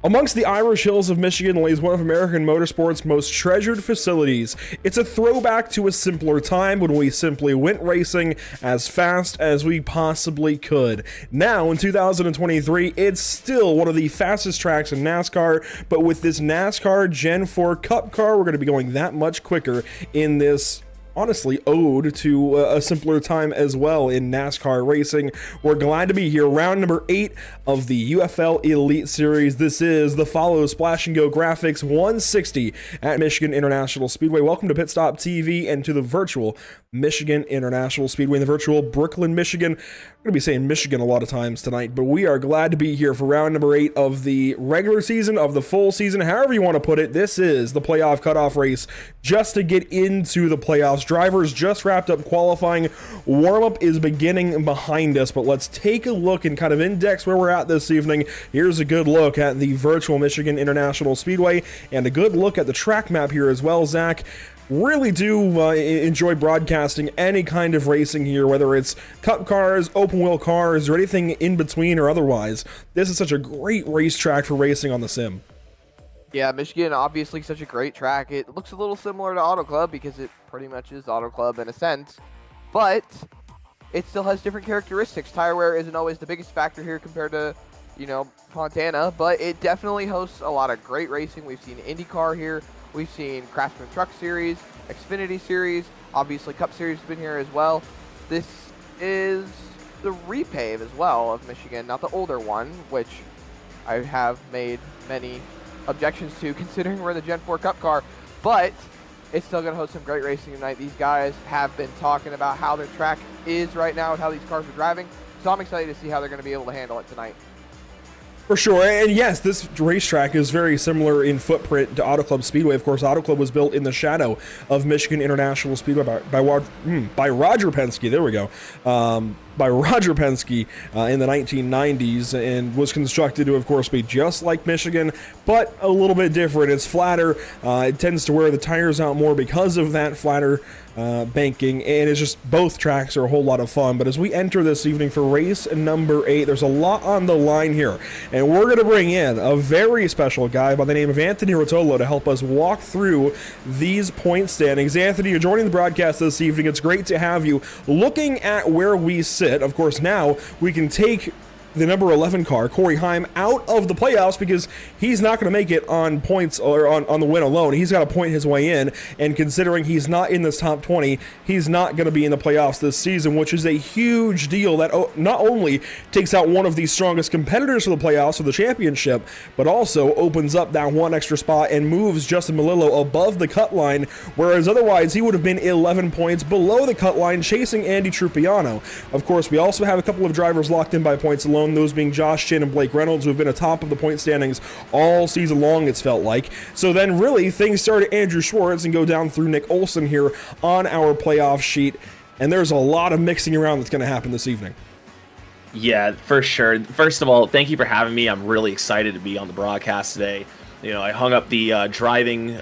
Amongst the Irish Hills of Michigan lays one of American motorsport's most treasured facilities. It's a throwback to a simpler time when we simply went racing as fast as we possibly could. Now, in 2023, it's still one of the fastest tracks in NASCAR, but with this NASCAR Gen 4 Cup car, we're going to be going that much quicker in this honestly ode to a simpler time as well in NASCAR racing. We're glad to be here. Round number 8 of the UFL Elite Series. This is the Follow Splash and Go Graphics 160 at Michigan International Speedway. Welcome to Pit Stop TV and to the virtual Michigan International Speedway in the virtual Brooklyn, Michigan. We're going to be saying Michigan a lot of times tonight, but we are glad to be here for round number 8 of the regular season, of the full season, however you want to put it. This is the playoff cutoff race just to get into the playoffs. Drivers just wrapped up qualifying. Warm-up is beginning behind us, but let's take a look and kind of index where we're at this evening. Here's a good look at the virtual Michigan International Speedway and a good look at the track map here as well, Zach. Really do enjoy broadcasting any kind of racing here, whether it's cup cars, open wheel cars, or anything in between or otherwise. This is such a great racetrack for racing on the sim. Yeah, Michigan, obviously such a great track. It looks a little similar to Auto Club because it pretty much is Auto Club in a sense, but it still has different characteristics. Tire wear isn't always the biggest factor here compared to, Fontana, but it definitely hosts a lot of great racing. We've seen IndyCar here. We've seen Craftsman Truck Series, Xfinity Series, obviously Cup Series has been here as well. This is the repave as well of Michigan, not the older one, which I have made many objections to considering we're the Gen 4 Cup car, but it's still going to host some great racing tonight. These guys have been talking about how their track is right now and how these cars are driving, so I'm excited to see how they're going to be able to handle it tonight. For sure, and yes, this racetrack is very similar in footprint to Auto Club Speedway. Of course, Auto Club was built in the shadow of Michigan International Speedway by Roger Penske. There we go. By Roger Penske in the 1990s, and was constructed to, of course, be just like Michigan, but a little bit different. It's flatter. It tends to wear the tires out more because of that flatter banking, and it's just both tracks are a whole lot of fun. But as we enter this evening for race number 8, there's a lot on the line here, and we're going to bring in a very special guy by the name of Anthony Rotolo to help us walk through these point standings. Anthony, you're joining the broadcast this evening. It's great to have you. Looking at where we sit, of course, now we can take the number 11 car, Corey Heim, out of the playoffs because he's not going to make it on points or on the win alone. He's got to point his way in, and considering he's not in this top 20, he's not going to be in the playoffs this season, which is a huge deal that not only takes out one of the strongest competitors for the playoffs for the championship, but also opens up that one extra spot and moves Justin Melillo above the cut line, whereas otherwise he would have been 11 points below the cut line chasing Andy Trupiano. Of course, we also have a couple of drivers locked in by points alone, those being Josh Chin and Blake Reynolds, who have been atop of the point standings all season long, it's felt like. So then really things start at Andrew Schwartz and go down through Nick Olson here on our playoff sheet, and there's a lot of mixing around that's going to happen this evening. Yeah, for sure. First of all, thank you for having me. I'm really excited to be on the broadcast today. I hung up the driving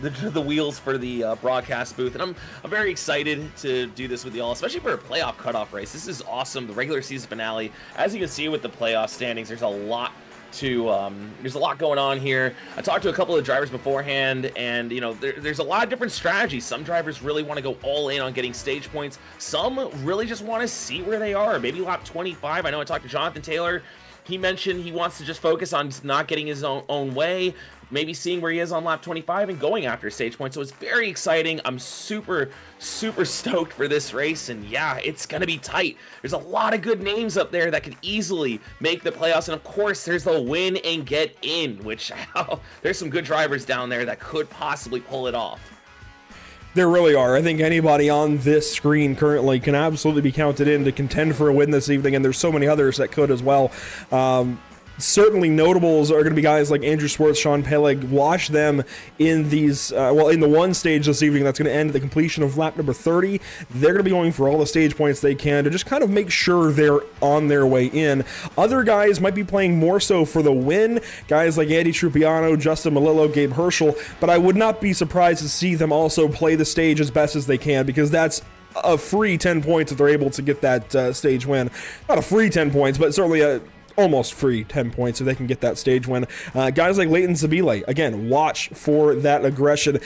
the wheels for the broadcast booth, and I'm very excited to do this with y'all, especially for a playoff cutoff race. This is awesome. The regular season finale, as you can see with the playoff standings, there's a lot going on here. I talked to a couple of drivers beforehand, and there's a lot of different strategies. Some drivers really want to go all in on getting stage points. Some really just want to see where they are. Maybe lap 25. I know I talked to Jonathan Taylor. He mentioned he wants to just focus on not getting his own way, maybe seeing where he is on lap 25 and going after a stage point. So it's very exciting. I'm super stoked for this race, and yeah, it's gonna be tight. There's a lot of good names up there that could easily make the playoffs, and of course there's the win and get in, which there's some good drivers down there that could possibly pull it off. There really are. I think anybody on this screen currently can absolutely be counted in to contend for a win this evening, and there's so many others that could as well. Certainly notables are going to be guys like Andrew Schwartz, Sean Peleg. Watch them in these, in the one stage this evening that's going to end at the completion of lap number 30. They're going to be going for all the stage points they can to just kind of make sure they're on their way in. Other guys might be playing more so for the win, guys like Andy Trupiano, Justin Melillo, Gabe Herschel, but I would not be surprised to see them also play the stage as best as they can, because that's a free 10 points if they're able to get that stage win. Not a free 10 points, but certainly almost free 10 points if they can get that stage win. Guys like Leighton Zabile, again, watch for that aggression.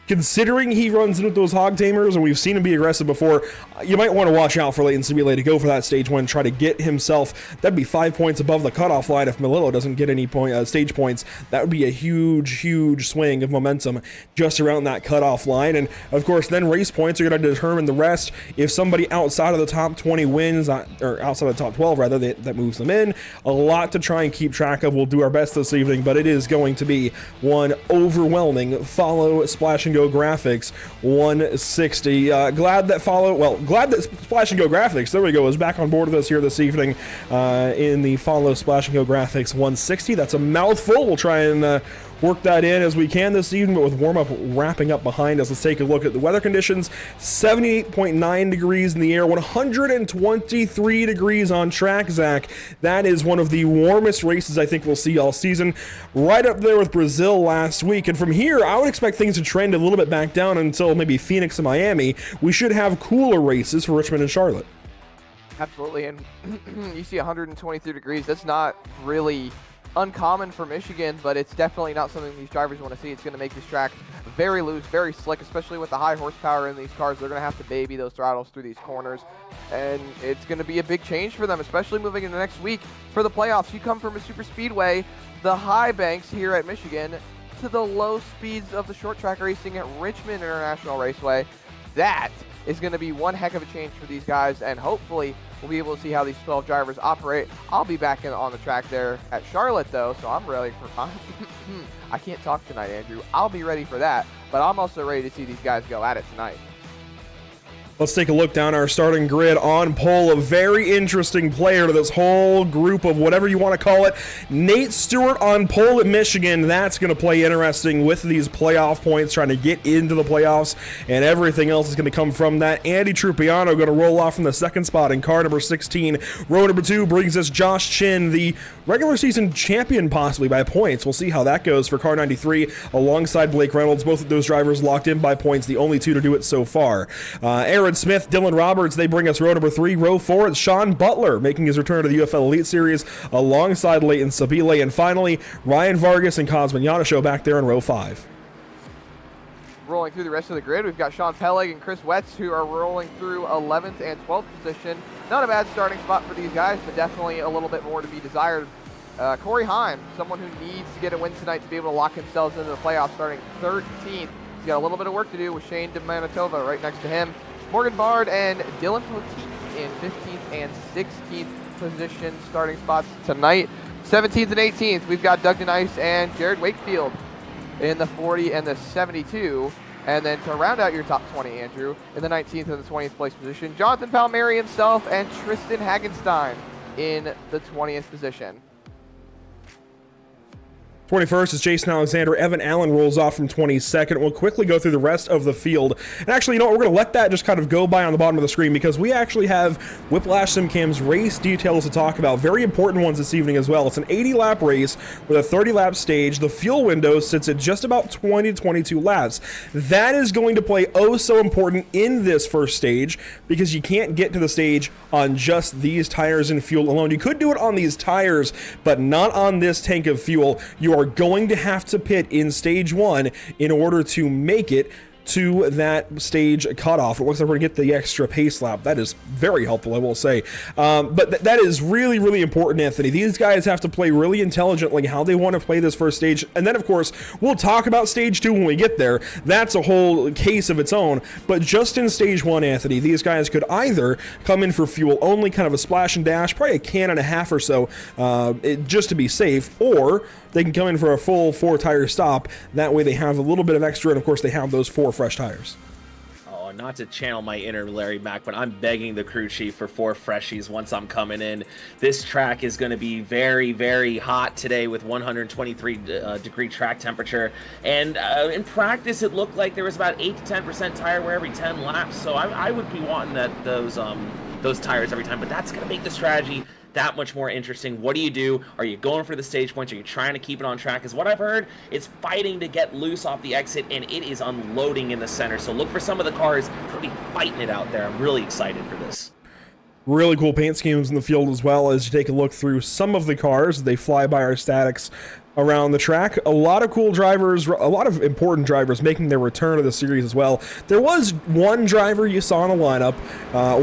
Considering he runs in with those hog tamers, and we've seen him be aggressive before, you might want to watch out for Leighton Sabile to go for that stage one, try to get himself. That'd be 5 points above the cutoff line if Melillo doesn't get any stage points. That would be a huge swing of momentum just around that cutoff line. And of course, then race points are going to determine the rest. If somebody outside of the top 20 wins, or outside of the top 12 rather, that moves them in. A lot to try and keep track of. We'll do our best this evening, but it is going to be one overwhelming follow splash and go graphics 160. Glad that Splash and Go Graphics, there we go, is back on board with us here this evening in the follow Splash and Go Graphics 160. That's a mouthful. We'll try and work that in as we can this evening, but with warm-up wrapping up behind us, let's take a look at the weather conditions. 78.9 degrees in the air, 123 degrees on track, Zach. That is one of the warmest races I think we'll see all season. Right up there with Brazil last week. And from here, I would expect things to trend a little bit back down until maybe Phoenix and Miami. We should have cooler races for Richmond and Charlotte. Absolutely, and you see 123 degrees. That's not really uncommon for Michigan, but it's definitely not something these drivers want to see. It's going to make this track very loose, very slick, especially with the high horsepower in these cars. They're going to have to baby those throttles through these corners, and it's going to be a big change for them, especially moving into next week for the playoffs. You come from a super speedway, the high banks here at Michigan, to the low speeds of the short track racing at Richmond International Raceway. That is going to be one heck of a change for these guys, and hopefully we'll be able to see how these 12 drivers operate. I'll be back on the track there at Charlotte, though, so I'm ready for I can't talk tonight, Andrew. I'll be ready for that, but I'm also ready to see these guys go at it tonight. Let's take a look down our starting grid. On pole, a very interesting player to this whole group of whatever you want to call it. Nate Stewart on pole at Michigan. That's going to play interesting with these playoff points, trying to get into the playoffs, and everything else is going to come from that. Andy Trupiano going to roll off from the second spot in car number 16. Row number 2 brings us Josh Chin, the regular season champion possibly by points. We'll see how that goes for car 93 alongside Blake Reynolds. Both of those drivers locked in by points, the only two to do it so far. Aaron Smith, Dylan Roberts, they bring us row number 3. Row 4, it's Sean Butler making his return to the UFL Elite Series alongside Leighton Sabile. And finally, Ryan Vargas and Cosman Yanosho back there in row 5. Rolling through the rest of the grid, we've got Sean Peleg and Chris Wetz, who are rolling through 11th and 12th position. Not a bad starting spot for these guys, but definitely a little bit more to be desired. Corey Heim, someone who needs to get a win tonight to be able to lock themselves into the playoffs, starting 13th. He's got a little bit of work to do with Shane DeManitova right next to him. Morgan Bard and Dylan Poteet in 15th and 16th position starting spots tonight. 17th and 18th, we've got Doug Denice and Jared Wakefield in the 40 and the 72. And then to round out your top 20, Andrew, in the 19th and the 20th place position, Jonathan Palmieri himself and Tristan Hagenstein in the 20th position. 21st is Jason Alexander. Evan Allen rolls off from 22nd. We'll quickly go through the rest of the field. And actually, you know what? We're going to let that just kind of go by on the bottom of the screen because we actually have Whiplash SimCam's race details to talk about. Very important ones this evening as well. It's an 80-lap race with a 30-lap stage. The fuel window sits at just about 20 to 22 laps. That is going to play oh so important in this first stage because you can't get to the stage on just these tires and fuel alone. You could do it on these tires, but not on this tank of fuel. You are going to have to pit in stage 1 in order to make it to that stage cutoff. It looks like we're gonna get the extra pace lap. That is very helpful, I will say. But that is really, really important, Anthony. These guys have to play really intelligently how they want to play this first stage. And then, of course, we'll talk about stage 2 when we get there. That's a whole case of its own. But just in stage 1, Anthony, these guys could either come in for fuel only, kind of a splash and dash, probably a can and a half or so, just to be safe, or they can come in for a full 4-tire stop. That way they have a little bit of extra, and of course they have those 4 fresh tires. Oh, not to channel my inner Larry Mack, but I'm begging the crew chief for 4 freshies once I'm coming in. This track is going to be very, very hot today with 123 degree track temperature. And in practice, it looked like there was about 8 to 10% tire wear every 10 laps. So I would be wanting those tires every time, but that's going to make the strategy that much more interesting. What do? Are you going for the stage points? Are you trying to keep it on track? Is what I've heard. It's fighting to get loose off the exit, and it is unloading in the center. So look for some of the cars really fighting it out there. I'm really excited for this. Really cool paint schemes in the field as well. As you take a look through some of the cars, they fly by our statics around the track. A lot of cool drivers, a lot of important drivers making their return to the series as well. There was one driver you saw in the lineup,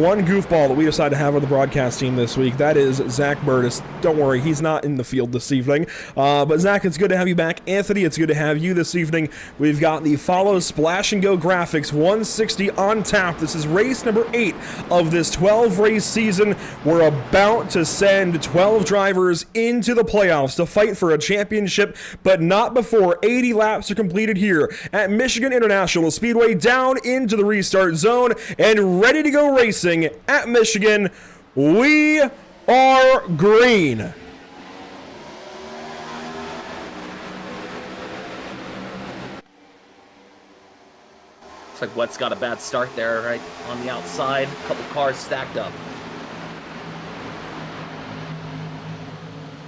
one goofball that we decided to have on the broadcast team this week. That is Zach Burtis. Don't worry, he's not in the field this evening. But Zach, it's good to have you back. Anthony, it's good to have you this evening. We've got the Follow Splash and Go Graphics 160 on tap. This is race number 8 of this 12-race season. We're about to send 12 drivers into the playoffs to fight for a championship, but not before 80 laps are completed here at Michigan International Speedway, down into the restart zone and ready to go racing at Michigan. We are green. Looks like Wett's got a bad start there, right on the outside. A couple cars stacked up.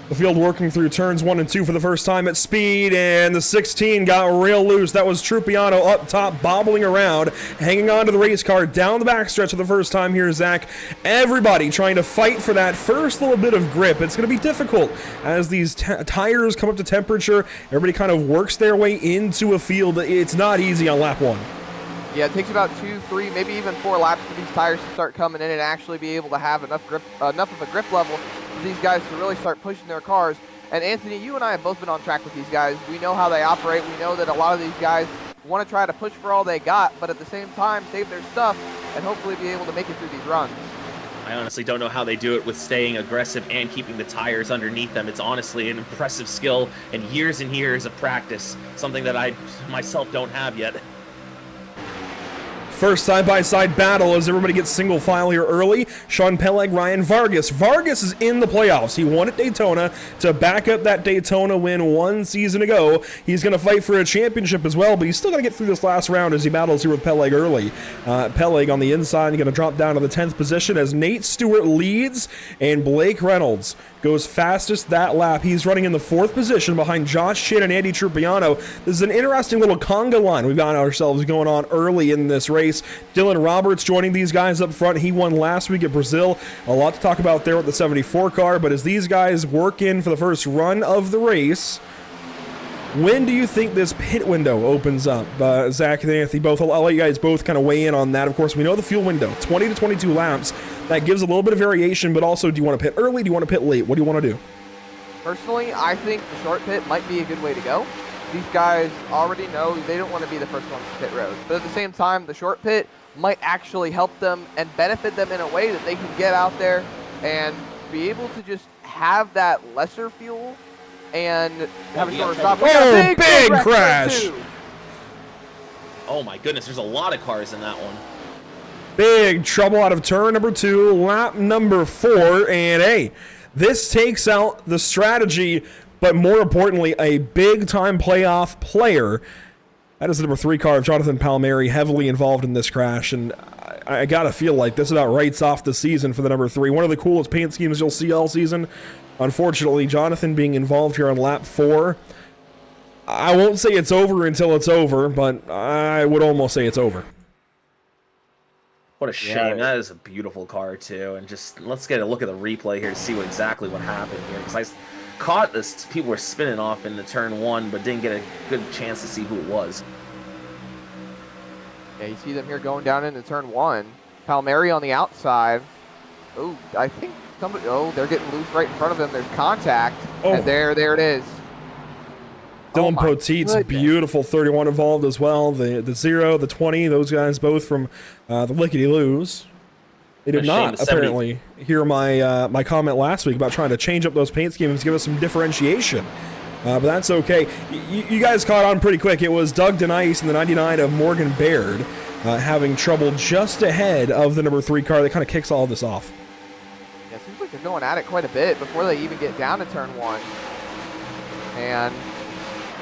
The field working through turns 1 and 2 for the first time at speed, and the 16 got real loose. That was Trupiano up top, bobbling around, hanging on to the race car down the backstretch for the first time here, Zach. Everybody trying to fight for that first little bit of grip. It's going to be difficult as these tires come up to temperature. Everybody kind of works their way into a field. It's not easy on lap 1. Yeah, it takes about 2, 3, maybe even 4 laps for these tires to start coming in and actually be able to have enough of a grip level for these guys to really start pushing their cars. And Anthony, you and I have both been on track with these guys. We know how they operate. We know that a lot of these guys want to try to push for all they got, but at the same time save their stuff and hopefully be able to make it through these runs. I honestly don't know how they do it with staying aggressive and keeping the tires underneath them. It's honestly an impressive skill and years of practice, something that I myself don't have yet. First side-by-side battle as everybody gets single file here early. Sean Peleg, Ryan Vargas. Vargas is in the playoffs. He won at Daytona to back up that Daytona win 1 season ago. He's going to fight for a championship as well, but he's still got to get through this last round as he battles here with Peleg early. Peleg on the inside going to drop down to the 10th position as Nate Stewart leads, and Blake Reynolds goes fastest that lap. He's running in the 4th position behind Josh Chin and Andy Trupiano. This is an interesting little conga line we've got ourselves going on early in this race. Dylan Roberts joining these guys up front. He won last week at Brazil. A lot to talk about there with the 74 car, but as these guys work in for the first run of the race, when do you think this pit window opens up? Zach and Anthony, both. I'll let you guys both kind of weigh in on that. Of course, we know the fuel window, 20 to 22 laps. That gives a little bit of variation, but also, do you want to pit early? Do you want to pit late? What do you want to do? Personally, I think the short pit might be a good way to go. These guys already know they don't want to be the first ones to pit road. But at the same time, the short pit might actually help them and benefit them in a way that they can get out there and be able to just have that lesser fuel and have a shorter stop. Oh, big crash! Oh my goodness, there's a lot of cars in that one. Big trouble out of turn number 2, lap number 4, and hey, this takes out the strategy, but more importantly, a big-time playoff player. That is the number 3 car of Jonathan Palmieri, heavily involved in this crash, and I gotta feel like this about writes off the season for the number 3. One of the coolest paint schemes you'll see all season. Unfortunately, Jonathan being involved here on lap 4. I won't say it's over until it's over, but I would almost say it's over. What a shame. That is a beautiful car, too. And just let's get a look at the replay here to see exactly what happened here. Because I caught this, people were spinning off into turn 1, but didn't get a good chance to see who it was. Yeah, you see them here going down into turn 1. Palmieri on the outside. Oh, I think somebody, they're getting loose right in front of them. There's contact. Oh. And there it is. Dylan Poteet's beautiful 31 involved as well. The 0, the 20, those guys both from the Lickety-Loos. They did not apparently hear my comment last week about trying to change up those paint schemes, give us some differentiation. But that's okay. You guys caught on pretty quick. It was Doug DeNice in the 99 of Morgan Baird having trouble just ahead of the number 3 car that kind of kicks all of this off. Yeah, it seems like they're going at it quite a bit before they even get down to turn 1. And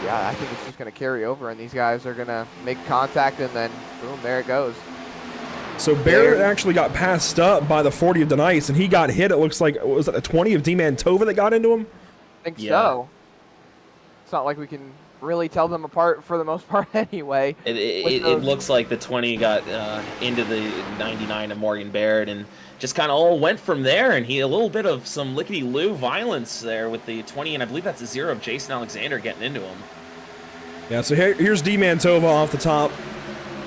yeah, I think it's just going to carry over, and these guys are going to make contact, and then boom, there it goes. So Barrett actually got passed up by the 40 of DeNice, and he got hit. It looks like, was it the 20 of D-Man Tova that got into him? I think so. It's not like we can really tell them apart for the most part anyway. It looks like the 20 got into the 99 of Morgan Baird and just kind of all went from there, and he a little bit of some lickety-loo violence there with the 20, and I believe that's a 0 of Jason Alexander getting into him. Yeah, so here's D. Mantova off the top,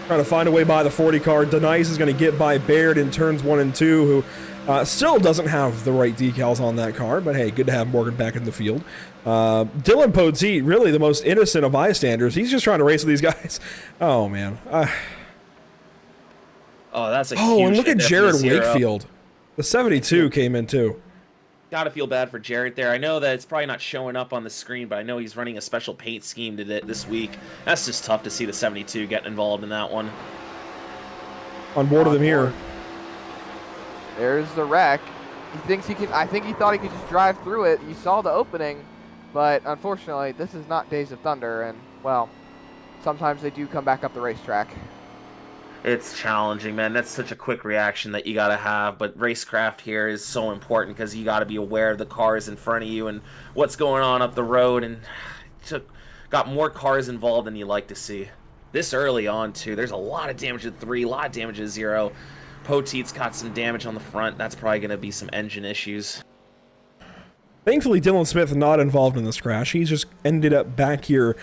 trying to find a way by the 40 car. Denice is going to get by Baird in turns 1 and 2, who still doesn't have the right decals on that car, but hey, good to have Morgan back in the field. Dylan Poteet, really the most innocent of bystanders. He's just trying to race with these guys. Oh, man. Oh, that's a huge and look at hit Jared from the 0. Wakefield. The 72 came in, too. Gotta feel bad for Jarrett there. I know that it's probably not showing up on the screen, but I know he's running a special paint scheme this week. That's just tough to see the 72 getting involved in that one. On board of them here. There's the wreck. He thinks he can. I think he thought he could just drive through it. You saw the opening, but unfortunately, this is not Days of Thunder, and well, sometimes they do come back up the racetrack. It's challenging, man. That's such a quick reaction that you got to have, but racecraft here is so important because you got to be aware of the cars in front of you and what's going on up the road, and got more cars involved than you like to see. This early on, too, there's a lot of damage at 3, a lot of damage at 0. Poteet's got some damage on the front. That's probably going to be some engine issues. Thankfully, Dylan Smith not involved in this crash. He's just ended up back here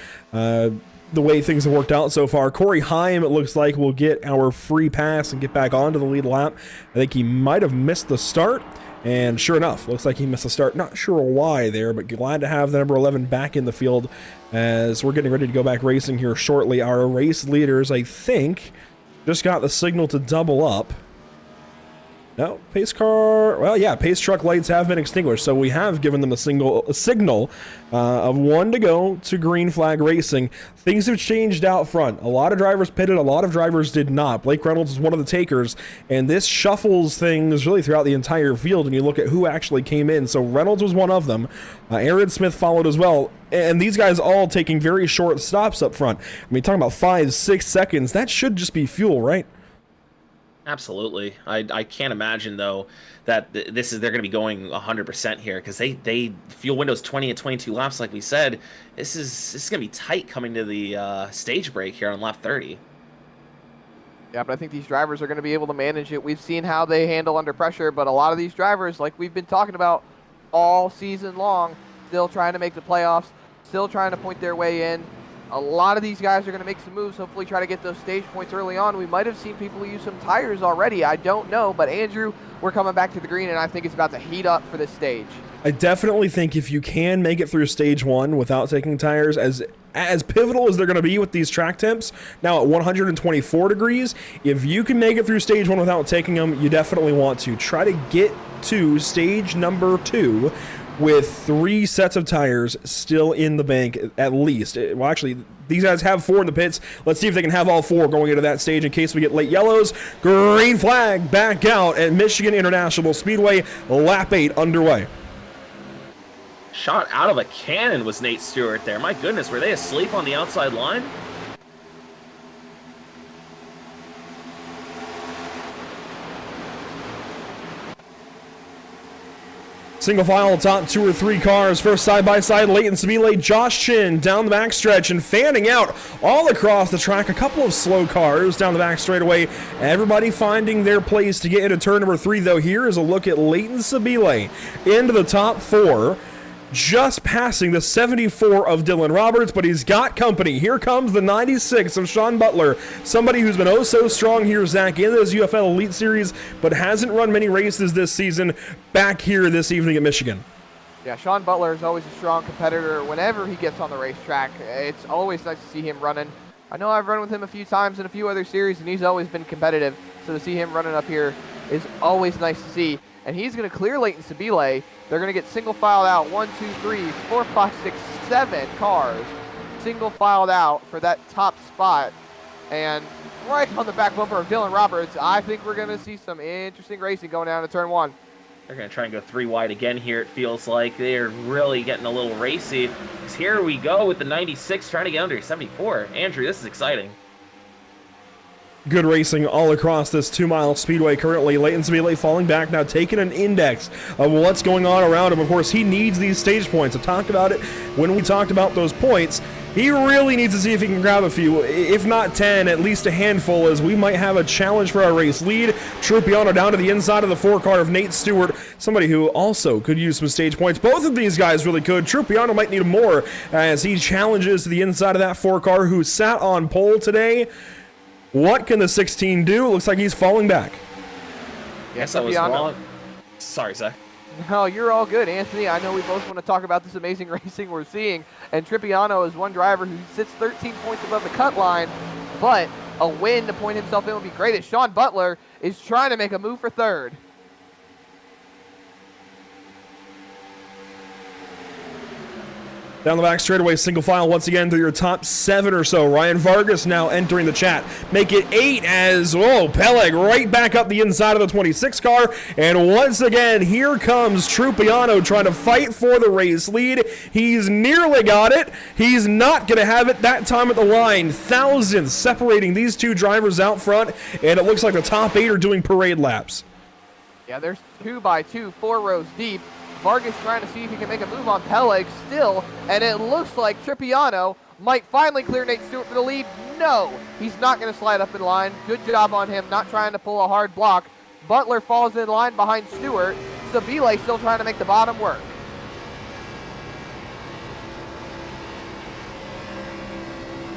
the way things have worked out so far. Corey Heim, it looks like, will get our free pass and get back onto the lead lap. I think he might have missed the start, and sure enough, looks like he missed the start. Not sure why there, but glad to have the number 11 back in the field as we're getting ready to go back racing here shortly. Our race leaders, I think, just got the signal to double up. No, pace car, well, yeah, pace truck lights have been extinguished, so we have given them a signal of 1 to go to green flag racing. Things have changed out front. A lot of drivers pitted, a lot of drivers did not. Blake Reynolds is one of the takers, and this shuffles things really throughout the entire field, and you look at who actually came in. So Reynolds was one of them. Aaron Smith followed as well, and these guys all taking very short stops up front. I mean, talking about 5-6 seconds, that should just be fuel, right? Absolutely. I can't imagine, though, that they're going to be going 100% here because they fuel windows 20 and 22 laps, like we said. This is going to be tight coming to the stage break here on lap 30. Yeah, but I think these drivers are going to be able to manage it. We've seen how they handle under pressure, but a lot of these drivers, like we've been talking about all season long, still trying to make the playoffs, still trying to point their way in. A lot of these guys are going to make some moves, hopefully try to get those stage points early on. We might have seen people use some tires already. I don't know, but Andrew, we're coming back to the green, and I think it's about to heat up for this stage. I definitely think if you can make it through stage 1 without taking tires, as pivotal as they're going to be with these track temps, now at 124 degrees, if you can make it through stage 1 without taking them, you definitely want to. Try to get to stage number 2 with 3 sets of tires still in the bank, at least. Well, actually, these guys have 4 in the pits. Let's see if they can have all 4 going into that stage in case we get late yellows. Green flag back out at Michigan International Speedway. Lap 8 underway. Shot out of a cannon was Nate Stewart there. My goodness, were they asleep on the outside line? Single file, top 2 or 3 cars. First side-by-side, Leighton Sabile, Josh Chin down the backstretch and fanning out all across the track. A couple of slow cars down the back straightaway. Everybody finding their place to get into turn number 3, though. Here is a look at Leighton Sabile into the top 4. Just passing the 74 of Dylan Roberts, but he's got company. Here comes the 96 of Sean Butler, somebody who's been oh so strong here, Zach, in this UFL Elite Series, but hasn't run many races this season, back here this evening at Michigan. Yeah, Sean Butler is always a strong competitor whenever he gets on the racetrack. It's always nice to see him running. I know I've run with him a few times in a few other series, and he's always been competitive, so to see him running up here is always nice to see. And he's going to clear Leighton Sabile. They're going to get single filed out 1, 2, 3, 4, 5, 6, 7 cars single filed out for that top spot. And right on the back bumper of Dylan Roberts, I think we're going to see some interesting racing going down to turn 1. They're going to try and go 3 wide again here, it feels like. They're really getting a little racy. Because here we go with the 96 trying to get under 74. Andrew, this is exciting. Good racing all across this 2-mile speedway currently. Leighton Sabile falling back now, taking an index of what's going on around him. Of course, he needs these stage points. I talked about it when we talked about those points. He really needs to see if he can grab a few, if not 10, at least a handful, as we might have a challenge for our race lead. Trupiano down to the inside of the 4-car of Nate Stewart, somebody who also could use some stage points. Both of these guys really could. Trupiano might need more as he challenges to the inside of that 4-car who sat on pole today. What can the 16 do? It looks like he's falling back. Yes, I was wrong. Sorry, Zach. No, you're all good, Anthony. I know we both want to talk about this amazing racing we're seeing, and Trupiano is one driver who sits 13 points above the cut line, but a win to point himself in would be great, as Sean Butler is trying to make a move for third. Down the back straightaway, single file once again through your top 7 or so. Ryan Vargas now entering the chat. Make it 8 as, Peleg right back up the inside of the 26 car. And once again, here comes Trupiano trying to fight for the race lead. He's nearly got it. He's not going to have it that time at the line. Thousands separating these two drivers out front. And it looks like the top 8 are doing parade laps. Yeah, there's 2 by 2, 4 rows deep. Vargas trying to see if he can make a move on Peleg still, and it looks like Trupiano might finally clear Nate Stewart for the lead. No, he's not going to slide up in line. Good job on him, not trying to pull a hard block. Butler falls in line behind Stewart. Sabile still trying to make the bottom work.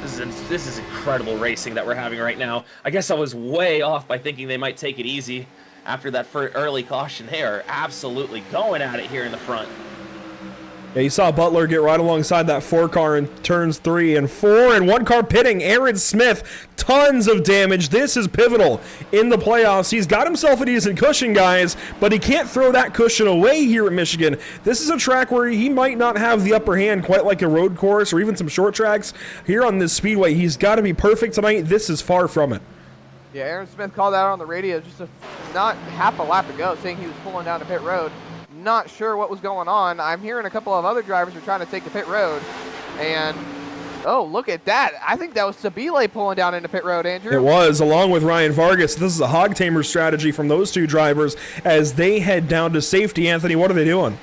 This is incredible racing that we're having right now. I guess I was way off by thinking they might take it easy. After that early caution, they are absolutely going at it here in the front. Yeah, you saw Butler get right alongside that 4-car in turns 3 and 4, and 1-car pitting. Aaron Smith, tons of damage. This is pivotal in the playoffs. He's got himself a decent cushion, guys, but he can't throw that cushion away here at Michigan. This is a track where he might not have the upper hand quite like a road course or even some short tracks. Here on this speedway, he's got to be perfect tonight. This is far from it. Yeah, Aaron Smith called out on the radio just not half a lap ago, saying he was pulling down to pit road. Not sure what was going on. I'm hearing a couple of other drivers are trying to take the pit road, and oh, look at that. I think that was Sabile pulling down into pit road, Andrew. It was, along with Ryan Vargas. This is a hog tamer strategy from those two drivers as they head down to safety. Anthony, what are they doing?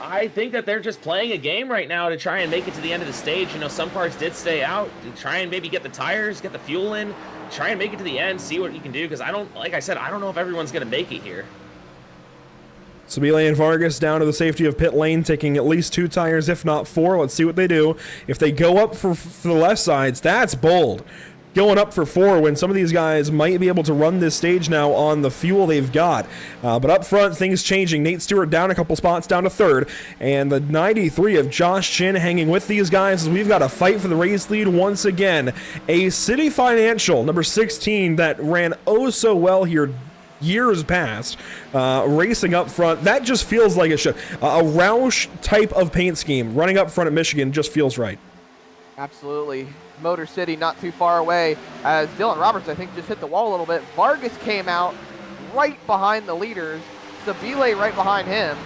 I think that they're just playing a game right now to try and make it to the end of the stage. You know, some cars did stay out to try and maybe get the tires, get the fuel in, try and make it to the end, see what you can do, because like I said, I don't know if everyone's going to make it here. Sabile and Vargas down to the safety of pit lane, taking at least 2 tires, if not 4. Let's see what they do. If they go up for the left sides, that's bold. Going up for 4 when some of these guys might be able to run this stage now on the fuel they've got. But up front, things changing. Nate Stewart down a couple spots, down to 3rd. And the 93 of Josh Chin hanging with these guys as we've got a fight for the race lead once again. A City Financial, number 16, that ran oh so well here years past, racing up front. That just feels like it should. A Roush type of paint scheme running up front at Michigan just feels right. Absolutely. Motor City not too far away as Dylan Roberts, I think, just hit the wall a little bit. Vargas came out right behind the leaders. Sabile right behind him.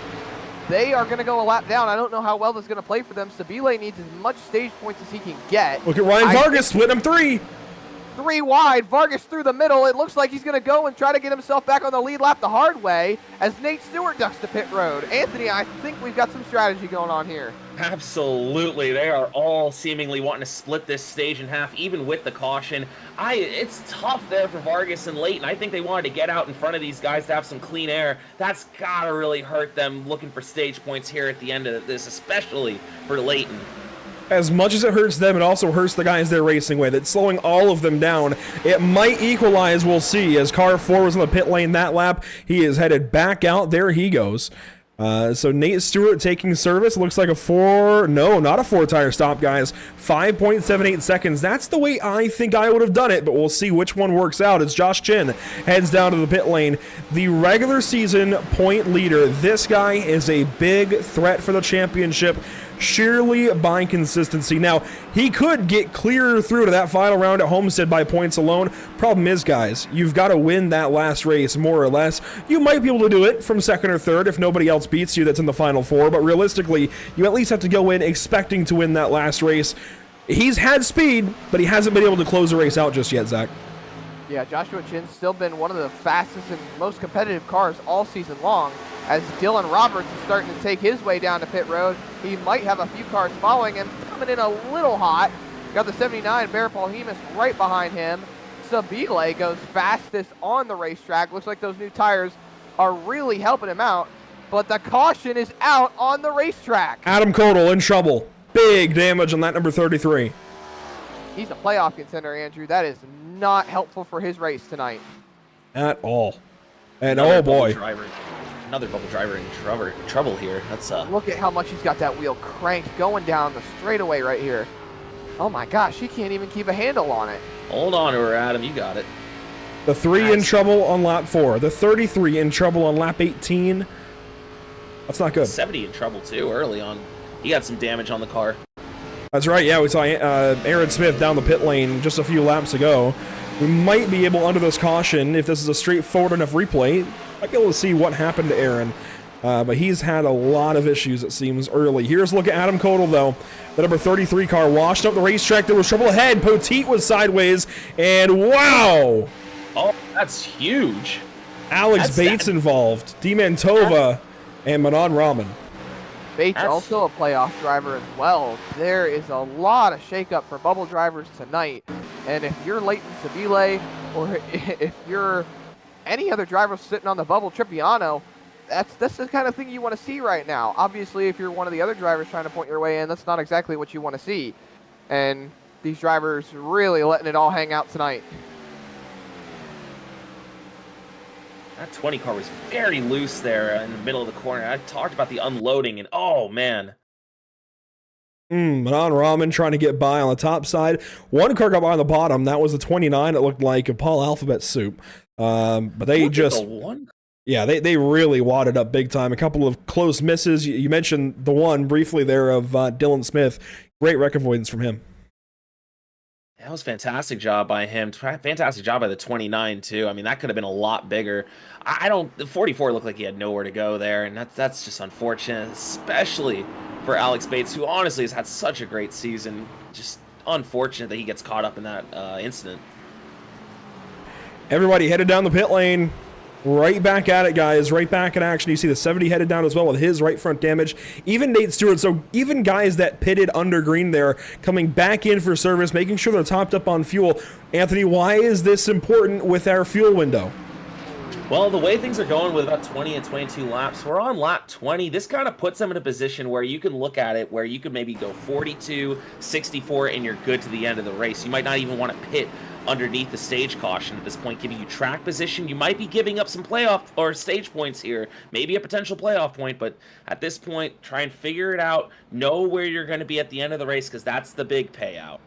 They are going to go a lap down. I don't know how well this is going to play for them. Sabile needs as much stage points as he can get. Look at Ryan Vargas, split him 3. 3 wide, Vargas through the middle. It looks like he's going to go and try to get himself back on the lead lap the hard way as Nate Stewart ducks to pit road. Anthony, I think we've got some strategy going on here. Absolutely. They are all seemingly wanting to split this stage in half, even with the caution. It's tough there for Vargas and Leighton. I think they wanted to get out in front of these guys to have some clean air. That's got to really hurt them looking for stage points here at the end of this, especially for Leighton. As much as it hurts them, it also hurts the guys they're racing with. It's slowing all of them down. It might equalize, we'll see. As car 4 was in the pit lane that lap, he is headed back out. There he goes. So Nate Stewart taking service. Looks like not a 4-tire stop, guys. 5.78 seconds. That's the way I think I would have done it, but we'll see which one works out as Josh Chin heads down to the pit lane. The regular season point leader. This guy is a big threat for the championship, sheerly by consistency. Now, he could get clear through to that final round at Homestead by points alone. Problem is, guys, you've got to win that last race, more or less. You might be able to do it from 2nd or 3rd if nobody else beats you that's in the final 4, but realistically, you at least have to go in expecting to win that last race. He's had speed, but he hasn't been able to close the race out just yet, Zach. Yeah, Joshua Chin's still been one of the fastest and most competitive cars all season long. As Dylan Roberts is starting to take his way down to pit road, he might have a few cars following him. coming in a little hot. Got the 79, Bear Paul Hemus right behind him. Sabile goes fastest on the racetrack. Looks like those new tires are really helping him out, but the caution is out on the racetrack. Adam Kodal in trouble. Big damage on that number 33. He's a playoff contender, Andrew. That is not helpful for his race tonight. At all. And Another oh boy. Another bubble driver in trouble here. That's Look at how much he's got that wheel cranked going down the straightaway right here. Oh my gosh, he can't even keep a handle on it. Hold on to her, Adam. You got it. The 3 in trouble on lap 4. The 33 in trouble on lap 18. That's not good. 70 in trouble too early on. He got some damage on the car. That's right. Yeah, we saw Aaron Smith down the pit lane just a few laps ago. We might be able, under this caution, if this is a straightforward enough replay, might be able to see what happened to Aaron. But he's had a lot of issues, it seems, early. Here's a look at Adam Kodal, though. The number 33 car washed up the racetrack. There was trouble ahead. Poteet was sideways. And wow! Oh, that's huge. Alex Bates involved. Demantova and Manon Rahman. Bates also a playoff driver as well. There is a lot of shakeup for bubble drivers tonight. And if you're Leighton Sabile, or if you're any other driver sitting on the bubble Tripiano, that's the kind of thing you want to see right now. Obviously, if you're one of the other drivers trying to point your way in, that's not exactly what you want to see. And these drivers really letting it all hang out tonight. That 20 car was very loose there in the middle of the corner. I talked about the unloading, and oh, man. Manon Rahman trying to get by on the top side. One car got by on the bottom. That was the 29. It looked like a Paul Alphabet soup. But they just... Yeah, they really wadded up big time. A couple of close misses. You mentioned the one briefly there of Dylan Smith. Great wreck avoidance from him. That was a fantastic job by him. Fantastic job by the 29 too. I mean, that could have been a lot bigger. The 44 looked like he had nowhere to go there, and that's just unfortunate, especially for Alex Bates, who honestly has had such a great season. Just unfortunate that he gets caught up in that incident. Everybody headed down the pit lane. Right back at it, guys. Right back in action. You see the 70 headed down as well with his right front damage. Even Nate Stewart. So even guys that pitted under green there coming back in for service, making sure they're topped up on fuel. Anthony, why is this important with our fuel window? Well, the way things are going with about 20 and 22 laps, we're on lap 20. This kind of puts them in a position where you can look at it, where you can maybe go 42, 64, and you're good to the end of the race. You might not even want to pit underneath the stage caution at this point, giving you track position. You might be giving up some playoff or stage points here, maybe a potential playoff point, but at this point, try and figure it out. Know where you're going to be at the end of the race, because that's the big payout.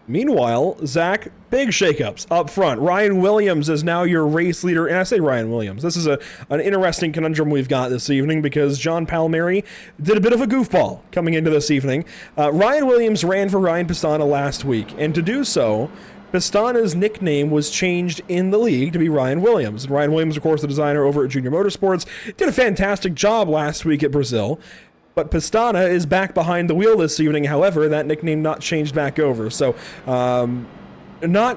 Meanwhile, Zach, big shakeups up front. Ryan Williams is now your race leader. And I say Ryan Williams. This is an interesting conundrum we've got this evening because John Palmieri did a bit of a goofball coming into this evening. Ryan Williams ran for Ryan Pistana last week, and to do so, Pistana's nickname was changed in the league to be Ryan Williams. And Ryan Williams, of course, the designer over at Junior Motorsports, did a fantastic job last week at Brazil. But Pistana is back behind the wheel this evening. However, that nickname not changed back over. So, not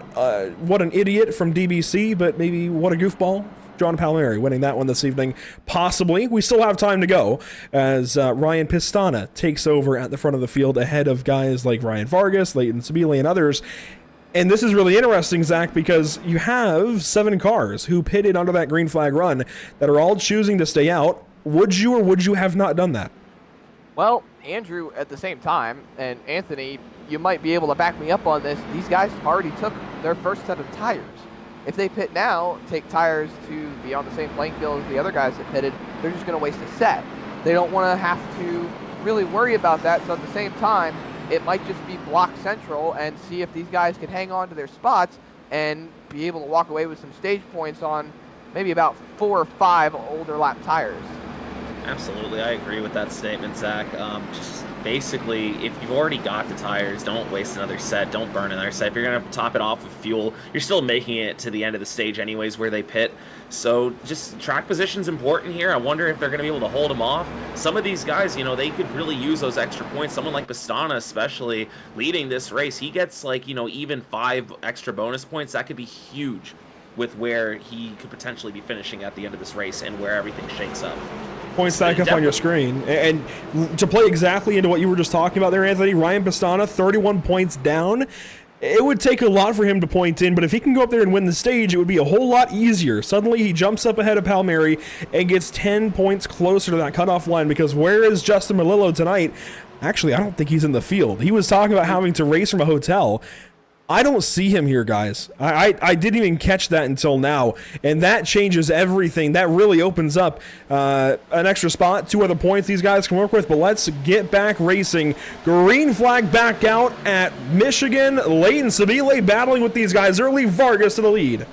what an idiot from DBC, but maybe what a goofball. John Palmieri winning that one this evening. Possibly. We still have time to go as Ryan Pistana takes over at the front of the field ahead of guys like Ryan Vargas, Leighton Sabile, and others. And this is really interesting, Zach, because you have 7 cars who pitted under that green flag run that are all choosing to stay out. Would you or would you have not done that? Well, Andrew, at the same time, and Anthony, you might be able to back me up on this. These guys already took their first set of tires. If they pit now, take tires to be on the same playing field as the other guys that pitted, they're just going to waste a set. They don't want to have to really worry about that. So at the same time, it might just be block central and see if these guys can hang on to their spots and be able to walk away with some stage points on maybe about 4 or 5 older lap tires. Absolutely, I agree with that statement, Zach. Just basically, if you've already got the tires, don't waste another set. Don't burn another set. If you're going to top it off with fuel, you're still making it to the end of the stage anyways where they pit. So just track position's important here. I wonder if they're going to be able to hold them off. Some of these guys, they could really use those extra points. Someone like Pistana, especially, leading this race, he gets even 5 extra bonus points. That could be huge with where he could potentially be finishing at the end of this race and where everything shakes up. points back up on your screen. And to play exactly into what you were just talking about there, Anthony, Ryan Pastana, 31 points down. It would take a lot for him to point in, but if he can go up there and win the stage, it would be a whole lot easier. Suddenly, he jumps up ahead of Palmieri and gets 10 points closer to that cutoff line, because where is Justin Melillo tonight? Actually, I don't think he's in the field. He was talking about having to race from a hotel. I don't see him here, guys. I didn't even catch that until now, and that changes everything. That really opens up an extra spot, 2 other points these guys can work with, but let's get back racing. Green flag back out at Michigan. Leighton Sabile battling with these guys early. Vargas to the lead.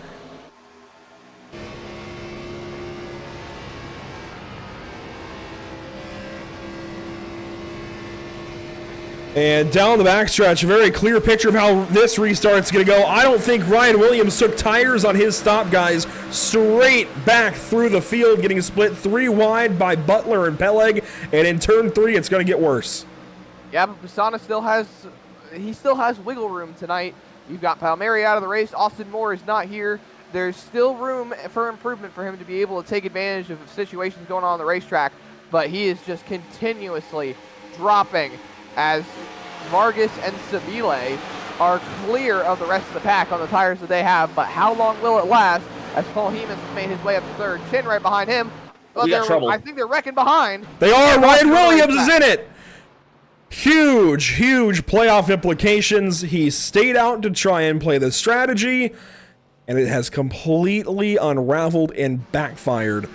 And down the backstretch, a very clear picture of how this restart's going to go. I don't think Ryan Williams took tires on his stop, guys. Straight back through the field, getting split 3 wide by Butler and Peleg. And in turn 3, it's going to get worse. Yeah, but Pastana still has wiggle room tonight. You've got Palmieri out of the race. Austin Moore is not here. There's still room for improvement for him to be able to take advantage of situations going on the racetrack. But he is just continuously dropping as Vargas and Sabile are clear of the rest of the pack on the tires that they have. But how long will it last as Paul Heeman has made his way up to third? Chin right behind him. But I think they're wrecking behind. They are. Ryan Williams is in it. Huge playoff implications. He stayed out to try and play the strategy, and it has completely unraveled and backfired.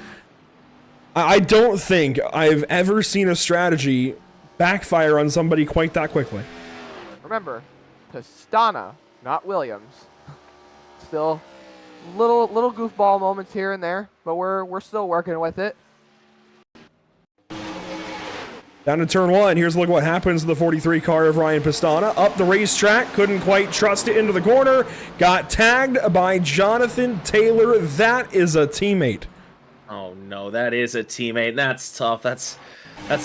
I don't think I've ever seen a strategy backfire on somebody quite that quickly. Remember, Pastana, not Williams. Still little goofball moments here and there, but we're still working with it. Down to turn 1. Here's a look at what happens to the 43 car of Ryan Pastana. Up the racetrack, couldn't quite trust it into the corner. Got tagged by Jonathan Taylor. That is a teammate. Oh no, that is a teammate. That's tough. That's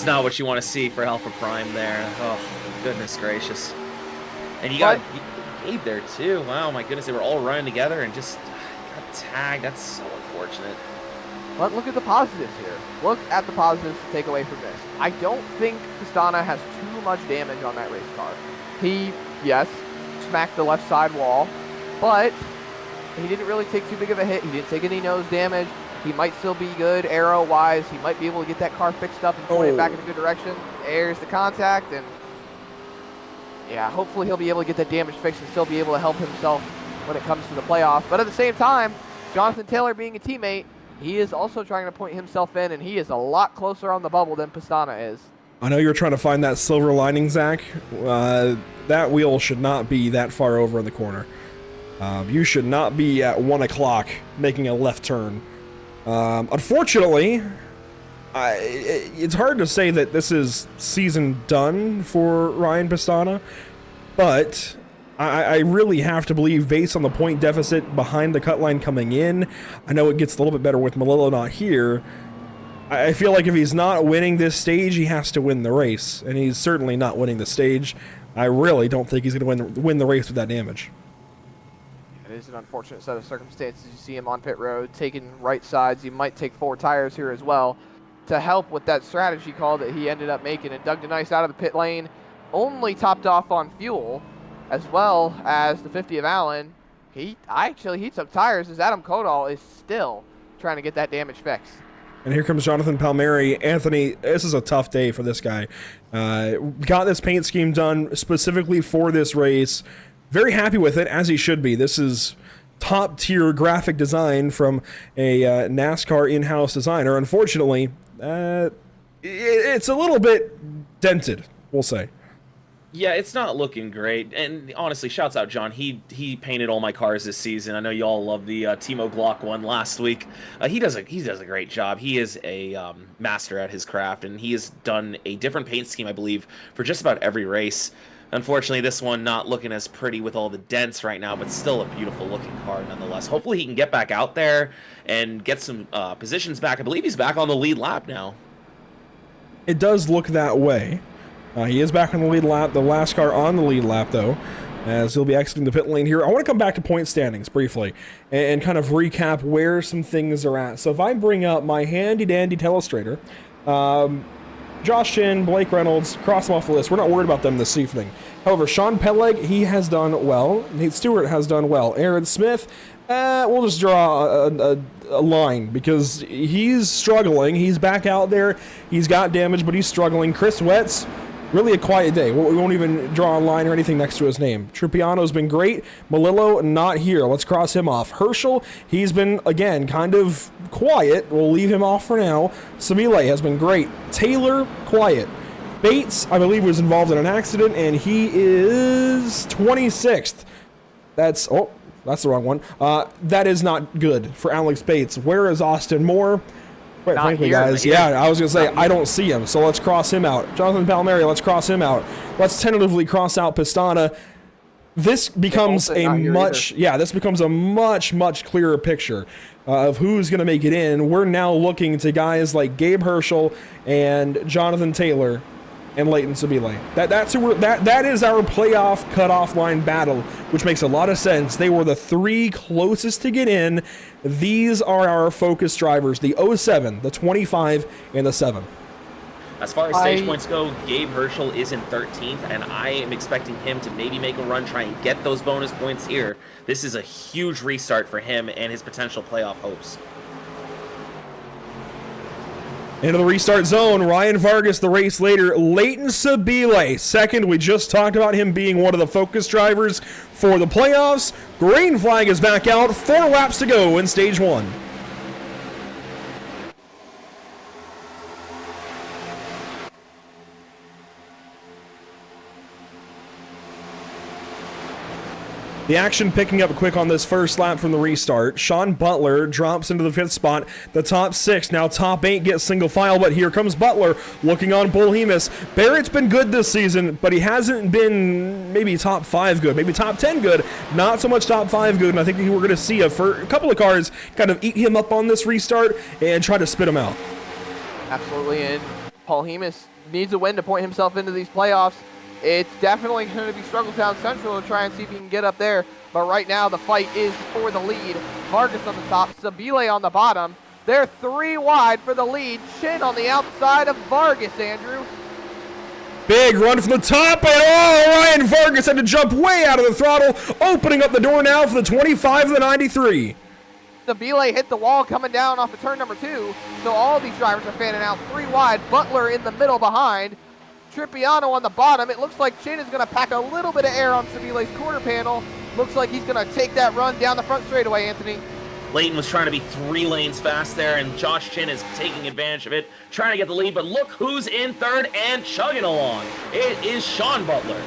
not what you want to see for Alpha Prime there. Oh, goodness gracious. And you got Gabe there too. Wow, my goodness, they were all running together and just got tagged. That's so unfortunate. But look at the positives here. Look at the positives to take away from this. I don't think Pastana has too much damage on that race car. He, yes, smacked the left side wall, but he didn't really take too big of a hit. He didn't take any nose damage. He might still be good aero-wise. He might be able to get that car fixed up and point it back in a good direction. There's the contact, and yeah, hopefully he'll be able to get that damage fixed and still be able to help himself when it comes to the playoff. But at the same time, Jonathan Taylor being a teammate, he is also trying to point himself in, and he is a lot closer on the bubble than Pastana is. I know you're trying to find that silver lining, Zach. That wheel should not be that far over in the corner. You should not be at 1 o'clock making a left turn. Unfortunately, it's hard to say that this is season done for Ryan Pastana, but I really have to believe, based on the point deficit behind the cut line coming in, I know it gets a little bit better with Melillo not here. I feel like if he's not winning this stage, he has to win the race, and he's certainly not winning the stage. I really don't think he's going to win the race with that damage. It is an unfortunate set of circumstances. You see him on pit road, taking right sides. He might take 4 tires here as well to help with that strategy call that he ended up making. And Doug DeNice out of the pit lane, only topped off on fuel, as well as the 50 of Allen. He actually heats up tires as Adam Kodal is still trying to get that damage fixed. And here comes Jonathan Palmieri. Anthony, this is a tough day for this guy. Got this paint scheme done specifically for this race. Very happy with it, as he should be. This is top-tier graphic design from a NASCAR in-house designer. Unfortunately, it's a little bit dented, we'll say. Yeah, it's not looking great. And honestly, shouts out John. He painted all my cars this season. I know you all love the Timo Glock one last week. He does a great job. He is a master at his craft, and he has done a different paint scheme, I believe, for just about every race. Unfortunately, this one not looking as pretty with all the dents right now, but still a beautiful looking car nonetheless. Hopefully he can get back out there and get some positions back. I believe he's back on the lead lap now. It does look that way. He is back on the lead lap, the last car on the lead lap, though, as he'll be exiting the pit lane here. I want to come back to point standings briefly and kind of recap where some things are at. So if I bring up my handy-dandy telestrator, Josh Chin, Blake Reynolds, cross them off the list. We're not worried about them this evening. However, Sean Peleg, he has done well. Nate Stewart has done well. Aaron Smith, we'll just draw a line because he's struggling. He's back out there. He's got damage, but he's struggling. Chris Wetz, really a quiet day. We won't even draw a line or anything next to his name. Trupiano's been great. Malillo, not here. Let's cross him off. Herschel, he's been, again, kind of quiet. We'll leave him off for now. Savile has been great. Taylor, quiet. Bates, I believe, was involved in an accident, and he is 26th. That's the wrong one. That is not good for Alex Bates. Where is Austin Moore? Quite frankly, guys, yeah, I was going to say, I don't see him, so let's cross him out. Jonathan Palmieri, let's cross him out. Let's tentatively cross out Pistana. This becomes a much clearer picture of who's going to make it in. We're now looking to guys like Gabe Herschel and Jonathan Taylor and Leighton Sabile. That is our playoff cutoff line battle, which makes a lot of sense. They were the three closest to get in. These are our focus drivers, the 07, the 25, and the 7. As far as stage points go, Gabe Herschel is in 13th, and I am expecting him to maybe make a run, try and get those bonus points here. This is a huge restart for him and his potential playoff hopes. Into the restart zone, Ryan Vargas, the race leader. Leighton Sabile, second. We just talked about him being one of the focus drivers for the playoffs. Green flag is back out. 4 laps to go in stage 1. The action picking up quick on this first lap from the restart. Sean Butler drops into the 5th spot. The top 6, now top 8 gets single file, but here comes Butler looking on Bolhemus. Barrett's been good this season, but he hasn't been maybe top 5 good, maybe top 10 good, not so much top 5 good, and I think we're going to see a couple of cars kind of eat him up on this restart and try to spit him out. Absolutely, and Bolhemus needs a win to point himself into these playoffs. It's definitely going to be Struggle Town Central to try and see if he can get up there. But right now, the fight is for the lead. Vargas on the top, Sabile on the bottom. They're 3 wide for the lead. Chin on the outside of Vargas, Andrew. Big run from the top, and Ryan Vargas had to jump way out of the throttle, opening up the door now for the 25 of the 93. Sabile hit the wall coming down off of turn number 2. So all these drivers are fanning out 3 wide. Butler in the middle behind. Tripiano on the bottom. It looks like Chin is going to pack a little bit of air on Sabile's quarter panel. Looks like he's going to take that run down the front straightaway, Anthony. Leighton was trying to be 3 lanes fast there, and Josh Chin is taking advantage of it, trying to get the lead, but look who's in 3rd and chugging along. It is Sean Butler.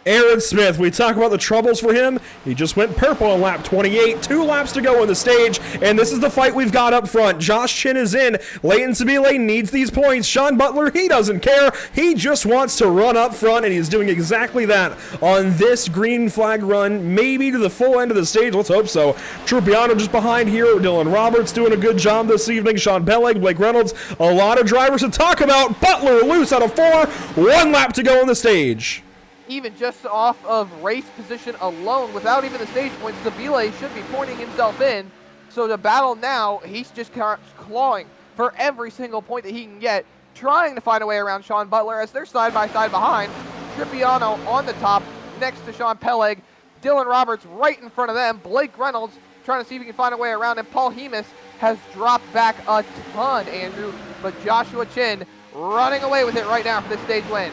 Aaron Smith, we talk about the troubles for him. He just went purple on lap 28. 2 laps to go on the stage, and this is the fight we've got up front. Josh Chin is in. Leighton Sabile needs these points. Sean Butler, he doesn't care. He just wants to run up front, and he's doing exactly that on this green flag run, maybe to the full end of the stage. Let's hope so. Trupiano just behind here. Dylan Roberts doing a good job this evening. Sean Peleg, Blake Reynolds, a lot of drivers to talk about. Butler loose out of 4. 1 lap to go on the stage. Even just off of race position alone, without even the stage points, Sabile should be pointing himself in. So to battle now, he's just clawing for every single point that he can get, trying to find a way around Sean Butler as they're side by side behind. Tripiano on the top next to Sean Peleg. Dylan Roberts right in front of them. Blake Reynolds trying to see if he can find a way around him. Bolhemus has dropped back a ton, Andrew, but Joshua Chin running away with it right now for this stage win.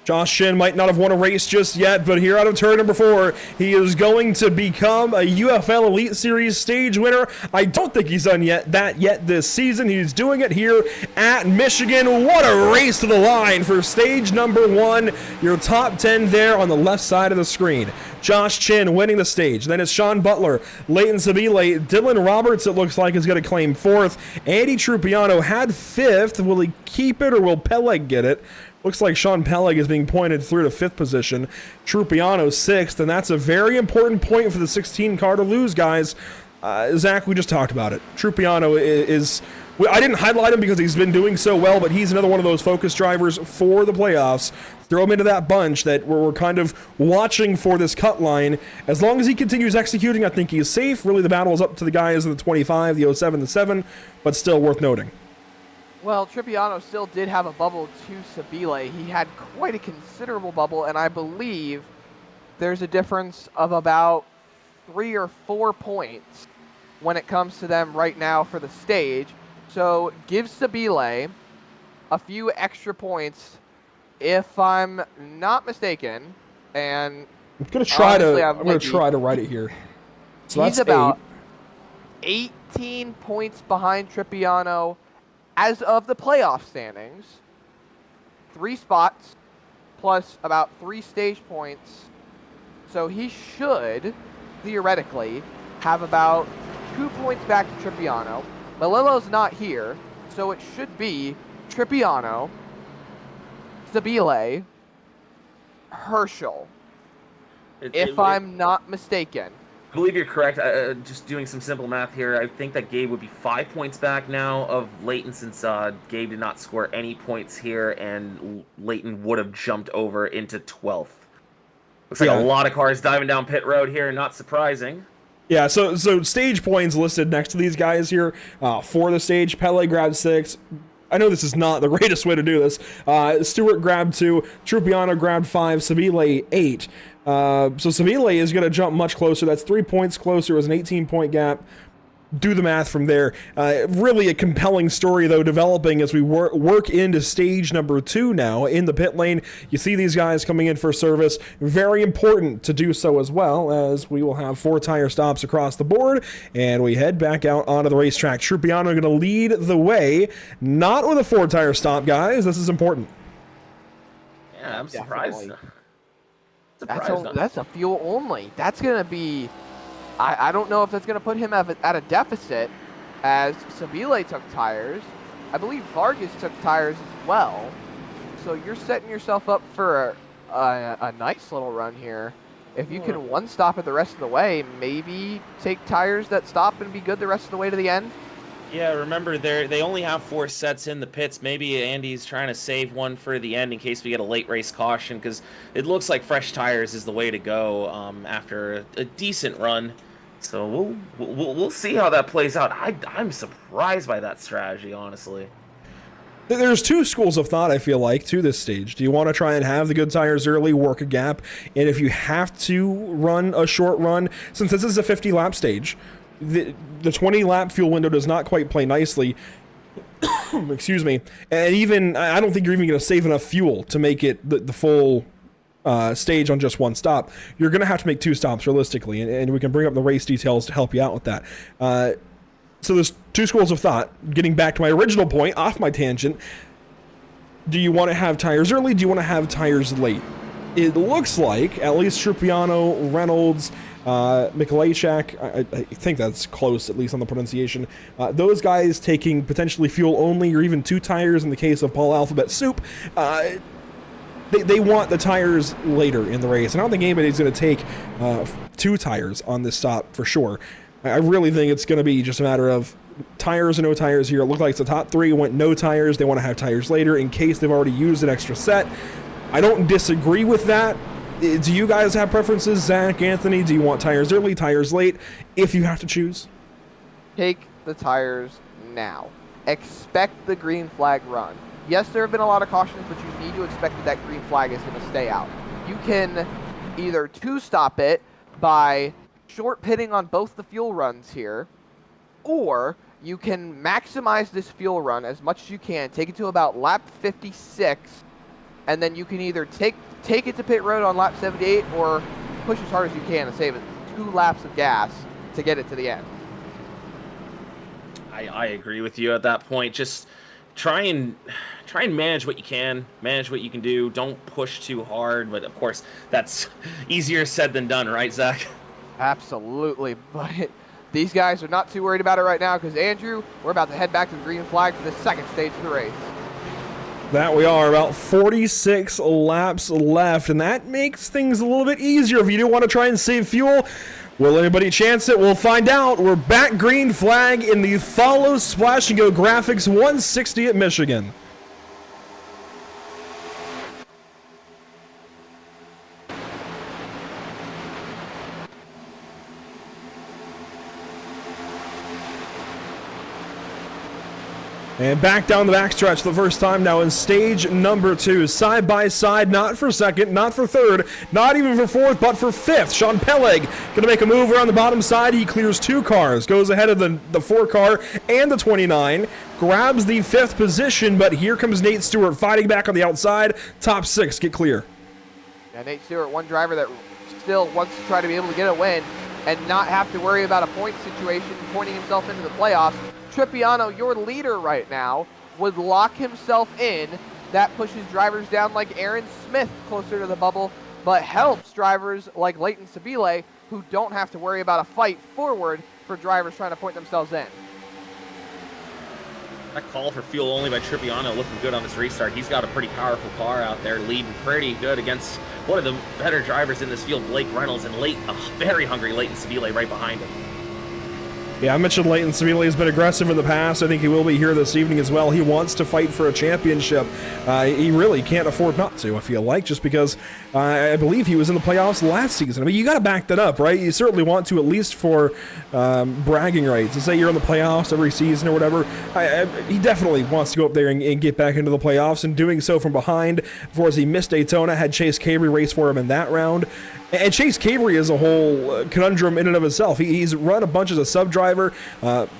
Josh Chin might not have won a race just yet, but here out of turn number 4, he is going to become a UFL Elite Series stage winner. I don't think he's done that yet this season. He's doing it here at Michigan. What a race to the line for stage number 1. Your top 10 there on the left side of the screen. Josh Chin winning the stage. Then it's Sean Butler, Leighton Sabile, Dylan Roberts, it looks like, is going to claim 4th. Andy Trupiano had 5th. Will he keep it or will Peleg get it? Looks like Sean Peleg is being pointed through to 5th position. Trupiano 6th, and that's a very important point for the 16 car to lose, guys. Zach, we just talked about it. Trupiano is... I didn't highlight him because he's been doing so well, but he's another one of those focus drivers for the playoffs. Throw him into that bunch that we're kind of watching for this cut line. As long as he continues executing, I think he's safe. Really, the battle is up to the guys in the 25, the 07, the 7, but still worth noting. Well, Trippiano still did have a bubble to Sabile. He had quite a considerable bubble, and I believe there's a difference of about 3 or 4 points when it comes to them right now for the stage. So give Sabile a few extra points, if I'm not mistaken. And I'm gonna try honestly, to. I'm gonna try to write it here. So he's that's about 8. 18 points behind Trippiano as of the playoff standings. 3 spots plus about 3 stage points. So he should, theoretically, have about 2 points back to Trippiano. Melillo's not here, so it should be Trippiano, Sabile, Herschel, if I'm not mistaken. I believe you're correct. Just doing some simple math here, I think that Gabe would be 5 points back now of Leighton, since Gabe did not score any points here, and Leighton would have jumped over into 12th. Looks like a lot of cars diving down pit road here, not surprising. Yeah, so stage points listed next to these guys here for the stage. Pele grabbed 6. I know this is not the greatest way to do this. Stewart grabbed 2. Truppiano grabbed 5. Sabile 8. So Sabile is going to jump much closer. That's 3 points closer. It was an 18-point gap. Do the math from there. Really a compelling story, though, developing as we work into stage number 2 now in the pit lane. You see these guys coming in for service. Very important to do so, as well, as we will have 4 tire stops across the board, and we head back out onto the racetrack. Truppiano going to lead the way, not with a 4 tire stop, guys. This is important. Yeah, I'm surprised. That's a fuel only. That's going to be... I don't know if that's going to put him at a deficit, as Sabile took tires. I believe Vargas took tires as well. So you're setting yourself up for a nice little run here. If you can one stop it the rest of the way, maybe take tires that stop and be good the rest of the way to the end. Yeah, remember, they only have 4 sets in the pits. Maybe Andy's trying to save one for the end in case we get a late race caution, because it looks like fresh tires is the way to go after a decent run. So we'll see how that plays out. I'm surprised by that strategy, honestly. There's 2 schools of thought, I feel like, to this stage. Do you want to try and have the good tires early, work a gap, and if you have to run a short run, since this is a 50-lap stage, the 20-lap fuel window does not quite play nicely. Excuse me. And even, I don't think you're even going to save enough fuel to make it the full stage on just 1 stop. You're going to have to make 2 stops realistically, and we can bring up the race details to help you out with that. So there's 2 schools of thought. Getting back to my original point, off my tangent, do you want to have tires early? Do you want to have tires late? It looks like, at least Truppiano, Reynolds, Mikulajczak, I think that's close, at least on the pronunciation, those guys taking potentially fuel only or even 2 tires in the case of Paul Alphabet Soup, they want the tires later in the race. I don't think anybody's going to take 2 tires on this stop for sure. I really think it's going to be just a matter of tires or no tires here. It looked like the top 3 went no tires. They want to have tires later in case they've already used an extra set. I don't disagree with that. Do you guys have preferences, Zach, Anthony? Do you want tires early, tires late, if you have to choose? Take the tires now. Expect the green flag run. Yes, there have been a lot of cautions, but you need to expect that green flag is going to stay out. You can either 2-stop it by short pitting on both the fuel runs here, or you can maximize this fuel run as much as you can, take it to about lap 56, and then you can either take it to pit road on lap 78 or push as hard as you can and save it 2 laps of gas to get it to the end. I agree with you at that point. Just try and manage what you can, manage what you can do. Don't push too hard, but of course that's easier said than done, right, Zach? Absolutely, but these guys are not too worried about it right now because, Andrew, we're about to head back to the green flag for the 2nd stage of the race. That we are, about 46 laps left, and that makes things a little bit easier if you do want to try and save fuel. Will anybody chance it? We'll find out. We're back green flag in the Follow Splash and Go Graphics 160 at Michigan. And back down the backstretch the first time now in stage number 2. Side by side, not for second, not for third, not even for fourth, but for fifth. Sean Peleg going to make a move around the bottom side. He clears 2 cars, goes ahead of the 4 car and the 29. Grabs the 5th position, but here comes Nate Stewart fighting back on the outside. Top 6 get clear. Yeah, Nate Stewart, one driver that still wants to try to be able to get a win and not have to worry about a point situation pointing himself into the playoffs. Tripiano, your leader right now, would lock himself in. That pushes drivers down like Aaron Smith closer to the bubble, but helps drivers like Leighton Sabile, who don't have to worry about a fight forward for drivers trying to point themselves in. That call for fuel only by Tripiano looking good on this restart. He's got a pretty powerful car out there, leading pretty good against one of the better drivers in this field, Blake Reynolds, and a very hungry Leighton Sabile right behind him. Yeah, I mentioned Leighton Sabile has been aggressive in the past. I think he will be here this evening as well. He wants to fight for a championship. He really can't afford not to, I feel like, just because I believe he was in the playoffs last season. I mean, you got to back that up, right? You certainly want to, at least for bragging rights. To say you're in the playoffs every season or whatever, he definitely wants to go up there and get back into the playoffs, and doing so from behind. Of course, he missed Daytona, had Chase Cabre race for him in that round. And Chase Cabre is a whole conundrum in and of itself. He's run a bunch as a sub-driver,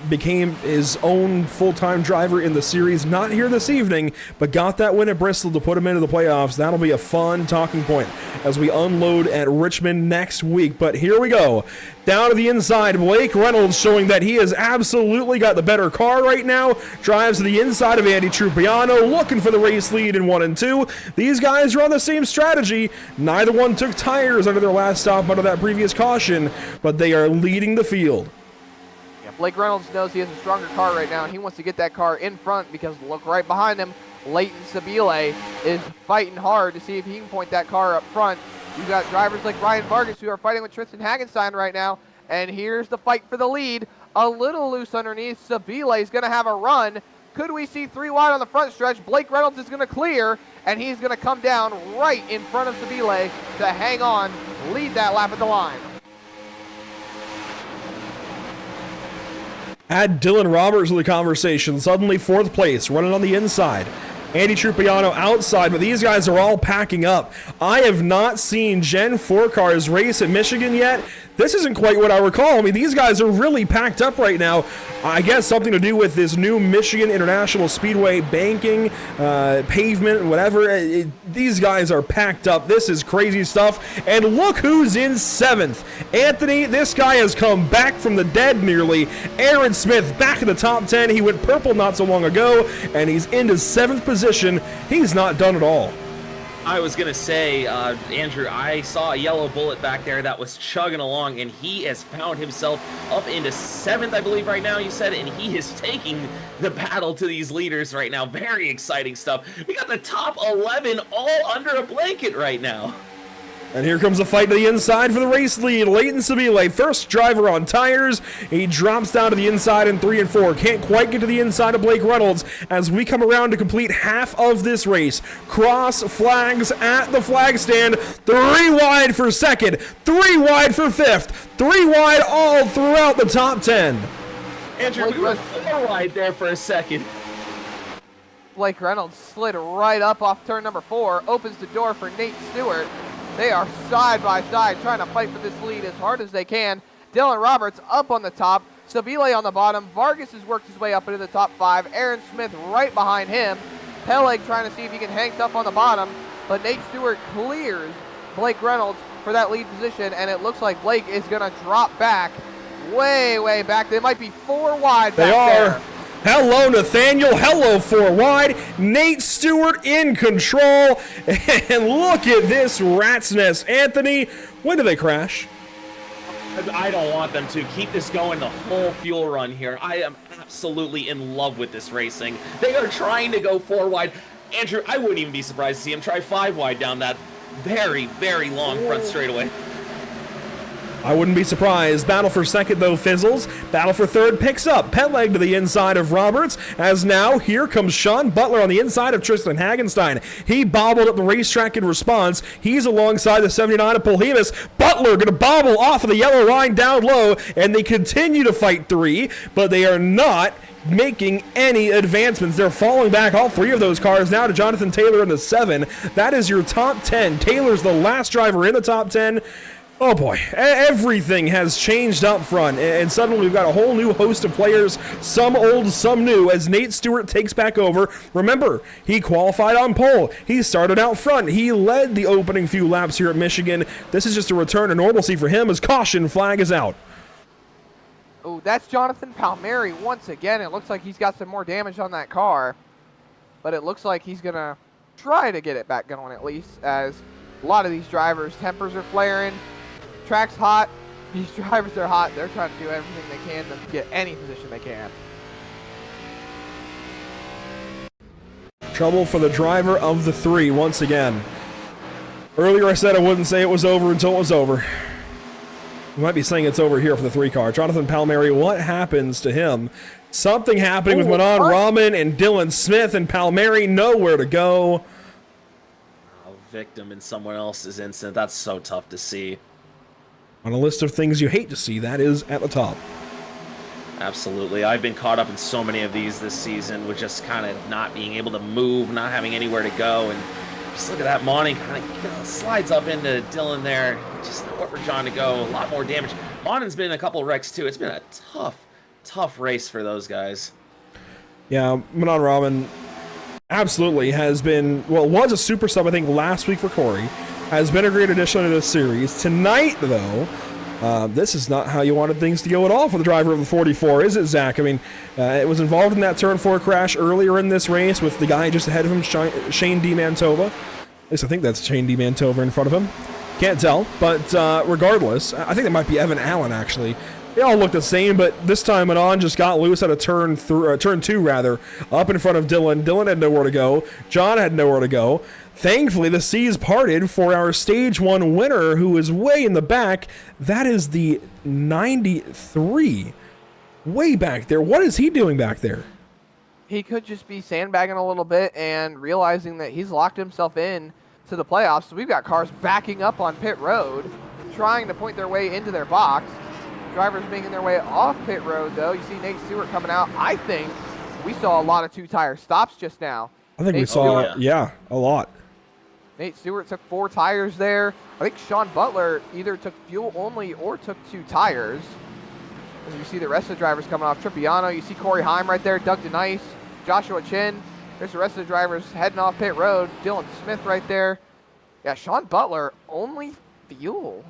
became his own full-time driver in the series. Not here this evening, but got that win at Bristol to put him into the playoffs. That'll be a fun talking point as we unload at Richmond next week. But here we go. Down to the inside, Blake Reynolds showing that he has absolutely got the better car right now. Drives to the inside of Andy Trupiano, looking for the race lead in 1 and 2. These guys are on the same strategy. Neither one took tires under their last stop under that previous caution, but they are leading the field. Yeah, Blake Reynolds knows he has a stronger car right now, and he wants to get that car in front because look right behind him. Leighton Sabile is fighting hard to see if he can point that car up front. You've got drivers like Ryan Vargas who are fighting with Tristan Hagenstein right now. And here's the fight for the lead. A little loose underneath. Sabile is going to have a run. Could we see 3 wide on the front stretch? Blake Reynolds is going to clear, and he's going to come down right in front of Sabile to hang on, lead that lap at the line. Add Dylan Roberts to the conversation. Suddenly 4th place, running on the inside. Andy Trupiano outside, but these guys are all packing up. I have not seen Gen 4 cars race at Michigan yet. This isn't quite what I recall. I mean, these guys are really packed up right now. I guess something to do with this new Michigan International Speedway banking, pavement, whatever. These guys are packed up. This is crazy stuff. And look who's in 7th. Anthony, this guy has come back from the dead nearly. Aaron Smith back in the top 10. He went purple not so long ago, and he's into 7th position. He's not done at all. I was going to say, Andrew, I saw a yellow bullet back there that was chugging along, and he has found himself up into 7th, I believe, right now, you said, and he is taking the battle to these leaders right now. Very exciting stuff. We got the top 11 all under a blanket right now. And here comes a fight to the inside for the race lead. Leighton Sabile, first driver on tires. He drops down to the inside in 3 and 4. Can't quite get to the inside of Blake Reynolds as we come around to complete half of this race. Cross flags at the flag stand. 3 wide for 2nd, 3 wide for 5th, 3 wide all throughout the top 10. Andrew, we were 4 wide there for a second. Blake Reynolds slid right up off turn number 4, opens the door for Nate Stewart. They are side by side trying to fight for this lead as hard as they can. Dylan Roberts up on the top, Sabile on the bottom. Vargas has worked his way up into the top 5. Aaron Smith right behind him. Peleg trying to see if he can hang tough on the bottom, but Nate Stewart clears Blake Reynolds for that lead position, and it looks like Blake is going to drop back way, way back. They might be 4 wide back there. Hello, Nathaniel. Hello, 4 wide. Nate Stewart in control. And look at this rat's nest. Anthony, when do they crash? I don't want them to. Keep this going the whole fuel run here. I am absolutely in love with this racing. They are trying to go 4 wide. Andrew, I wouldn't even be surprised to see him try 5 wide down that very, very long front straightaway. I wouldn't be surprised. Battle for second, though, fizzles. Battle for third picks up. Pet leg to the inside of Roberts, as now here comes Sean Butler on the inside of Tristan Hagenstein. He bobbled up the racetrack in response. He's alongside the 79 of Polhemus. Butler going to bobble off of the yellow line down low, and they continue to fight three, but they are not making any advancements. They're falling back, all three of those cars now, to Jonathan Taylor in the 7. That is your top 10. Taylor's the last driver in the top 10. Oh boy, everything has changed up front, and suddenly we've got a whole new host of players, some old, some new, as Nate Stewart takes back over. Remember, he qualified on pole. He started out front. He led the opening few laps here at Michigan. This is just a return to normalcy for him as caution flag is out. Oh, that's Jonathan Palmieri once again. It looks like he's got some more damage on that car, but it looks like he's going to try to get it back going at least, as a lot of these drivers' tempers are flaring. Track's hot. These drivers are hot. They're trying to do everything they can to get any position they can. Trouble for the driver of the 3 once again. Earlier I said I wouldn't say it was over until it was over. We might be saying it's over here for the 3 car. Jonathan Palmieri, what happens to him? Something happening with Manon Rahman and Dylan Smith, and Palmieri nowhere to go. A victim in someone else's incident. That's so tough to see. On a list of things you hate to see, that is at the top. Absolutely. I've been caught up in so many of these this season with just kind of not being able to move, not having anywhere to go, and just look at that. Monty kind of slides up into Dylan there. Just nowhere for John to go. A lot more damage. Monan's been in a couple of wrecks too. It's been a tough race for those guys. Yeah, Manon Rahman absolutely has been, well, was a super sub, I think, last week for Corey. Has been a great addition to this series. Tonight, though, this is not how you wanted things to go at all for the driver of the 44, is it, Zach? I mean, it was involved in that turn 4 crash earlier in this race with the guy just ahead of him, Shane D. Mantova. At least I think that's Shane D. Mantova in front of him. Can't tell, but regardless, I think that might be Evan Allen, actually. They all look the same, but this time Manon just got loose at a turn 2, rather, up in front of Dylan. Dylan had nowhere to go. John had nowhere to go. Thankfully, the seas parted for our Stage 1 winner, who is way in the back. That is the 93. Way back there. What is he doing back there? He could just be sandbagging a little bit and realizing that he's locked himself in to the playoffs. So we've got cars backing up on pit road, trying to point their way into their box. Drivers making their way off pit road, though. You see Nate Stewart coming out. I think we saw a lot of 2-tire stops just now. I think we saw, yeah, a lot. Nate Stewart took 4 tires there. I think Sean Butler either took fuel only or took 2 tires. And you see the rest of the drivers coming off. Trippiano, you see Corey Heim right there, Doug DeNice, Joshua Chin. There's the rest of the drivers heading off pit road. Dylan Smith right there. Yeah, Sean Butler, only fuel.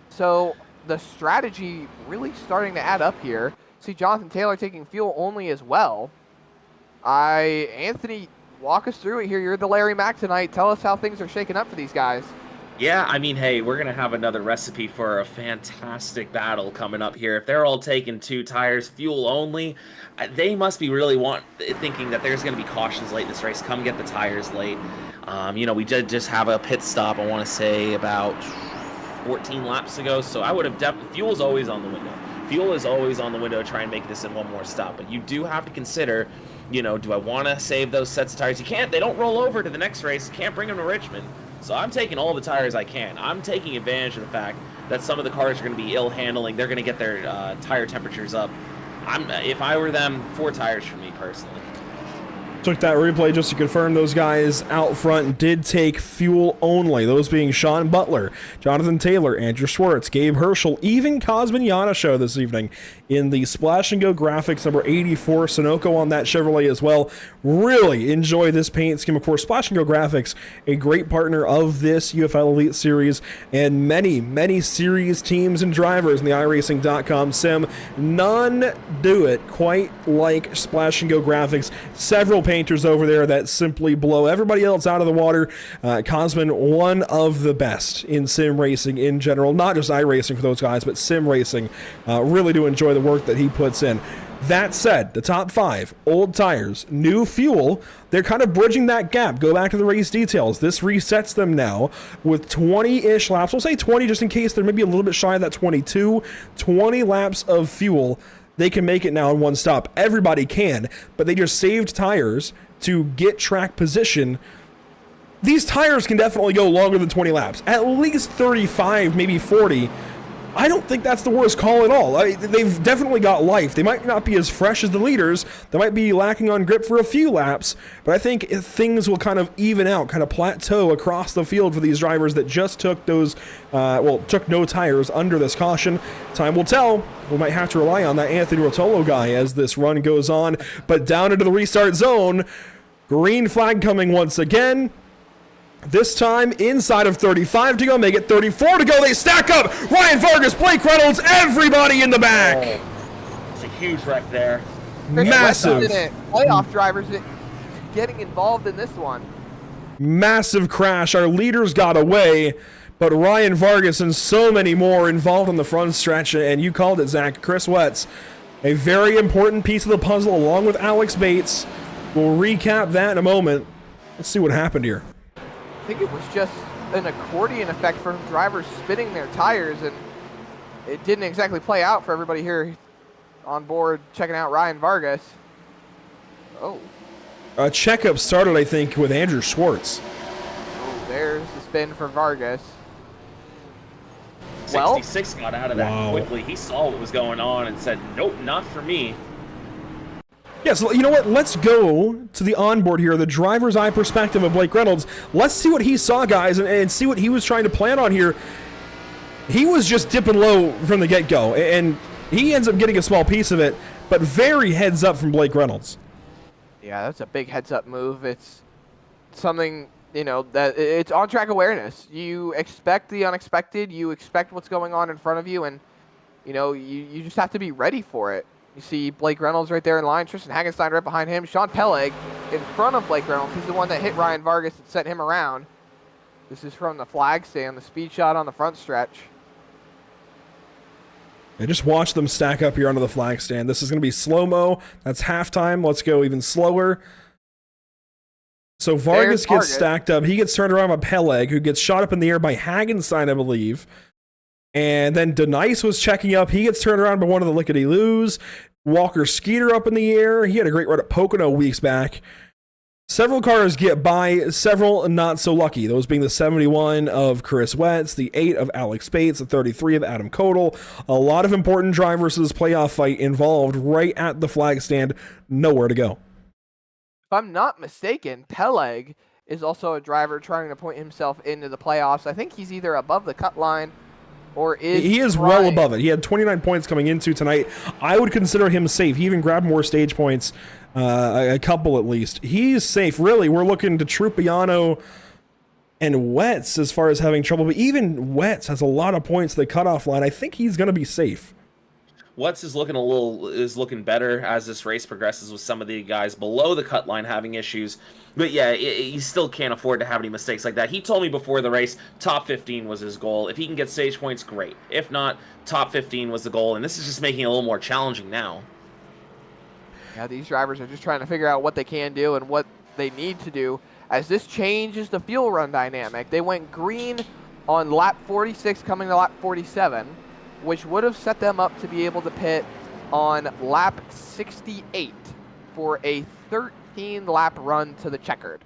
So the strategy really starting to add up here. See Jonathan Taylor taking fuel only as well. Anthony, walk us through it here. You're the Larry Mack tonight. Tell us how things are shaking up for these guys. Yeah, I mean, hey, we're going to have another recipe for a fantastic battle coming up here. If they're all taking 2 tires, fuel only, they must be really thinking that there's going to be cautions late in this race. Come get the tires late. You know, we did just have a pit stop, I want to say, about 14 laps ago, so I would have definitely, fuel's always on the window. Fuel is always on the window to try and make this in one more stop, but you do have to consider, you know, do I want to save those sets of tires? You can't, they don't roll over to the next race. You can't bring them to Richmond. So I'm taking all the tires I can. I'm taking advantage of the fact that some of the cars are going to be ill handling. They're going to get their tire temperatures up. If I were them, 4 tires for me personally. Took that replay just to confirm those guys out front did take fuel only. Those being Sean Butler, Jonathan Taylor, Andrew Schwartz, Gabe Herschel, even Cosmin Yana show this evening in the Splash and Go graphics number 84. Sunoco on that Chevrolet as well. Really enjoy this paint scheme. Of course, Splash and Go graphics, a great partner of this UFL Elite Series and many series teams and drivers in the iRacing.com sim. None do it quite like Splash and Go graphics. Several painters over there that simply blow everybody else out of the water. Cosmin, one of the best in sim racing in general, not just iRacing for those guys, but sim racing. Really do enjoy the work that he puts in. That said, the top 5, old tires, new fuel, they're kind of bridging that gap. Go back to the race details. This resets them now with 20-ish laps. We'll say 20 just in case they're maybe a little bit shy of that 22. 20 laps of fuel. They can make it now in one stop. Everybody can, but they just saved tires to get track position. These tires can definitely go longer than 20 laps. At least 35, maybe 40. I don't think that's the worst call at all. They've definitely got life. They might not be as fresh as the leaders. They might be lacking on grip for a few laps, but I think things will kind of even out, kind of plateau across the field for these drivers that just took those, took no tires under this caution. Time will tell. We might have to rely on that Anthony Rotolo guy as this run goes on, but down into the restart zone. Green flag coming once again. This time inside of 35 to go, make it 34 to go. They stack up. Ryan Vargas, Blake Reynolds, everybody in the back. Oh, it's a huge wreck there. Massive. Playoff drivers getting involved in this one. Massive crash. Our leaders got away, but Ryan Vargas and so many more involved on the front stretch. And you called it, Zach. Chris Wetz, a very important piece of the puzzle along with Alex Bates. We'll recap that in a moment. Let's see what happened here. I think it was just an accordion effect from drivers spinning their tires, and it didn't exactly play out for everybody here on board checking out Ryan Vargas. Oh. A checkup started, I think, with Andrew Schwartz. Oh, there's the spin for Vargas. 66 got out of that quickly. He saw what was going on and said, nope, not for me. Yeah, so you know what? Let's go to the onboard here, the driver's eye perspective of Blake Reynolds. Let's see what he saw, guys, and see what he was trying to plan on here. He was just dipping low from the get-go, and he ends up getting a small piece of it, but very heads up from Blake Reynolds. Yeah, that's a big heads-up move. It's something, you know, that it's on-track awareness. You expect the unexpected. You expect what's going on in front of you, and, you know, you just have to be ready for it. You see Blake Reynolds right there in line. Tristan Hagenstein right behind him. Sean Peleg in front of Blake Reynolds. He's the one that hit Ryan Vargas and sent him around. This is from the flag stand, the speed shot on the front stretch. And just watch them stack up here onto the flag stand. This is going to be slow-mo. That's halftime. Let's go even slower. So Vargas gets stacked up. He gets turned around by Peleg, who gets shot up in the air by Hagenstein, I believe. And then Denice was checking up. He gets turned around by one of the Lickety-Loos. Walker Skeeter up in the air. He had a great run at Pocono weeks back. Several cars get by, several not so lucky. Those being the 71 of Chris Wetz, the 8 of Alex Bates, the 33 of Adam Kodal. A lot of important drivers to this playoff fight involved right at the flag stand. Nowhere to go. If I'm not mistaken, Peleg is also a driver trying to point himself into the playoffs. I think he's either above the cut line or he is well above it. He had 29 points coming into tonight. I would consider him safe. He even grabbed more stage points, a couple at least. He's safe. Really, we're looking to Trupiano and Wetz as far as having trouble. But even Wetz has a lot of points to the cutoff line. I think he's going to be safe. Wetz is looking better as this race progresses with some of the guys below the cut line having issues. But yeah, he still can't afford to have any mistakes like that. He told me before the race, top 15 was his goal. If he can get stage points, great. If not, top 15 was the goal. And this is just making it a little more challenging now. Yeah, these drivers are just trying to figure out what they can do and what they need to do as this changes the fuel run dynamic. They went green on lap 46 coming to lap 47, which would have set them up to be able to pit on lap 68 for a 13-lap run to the checkered.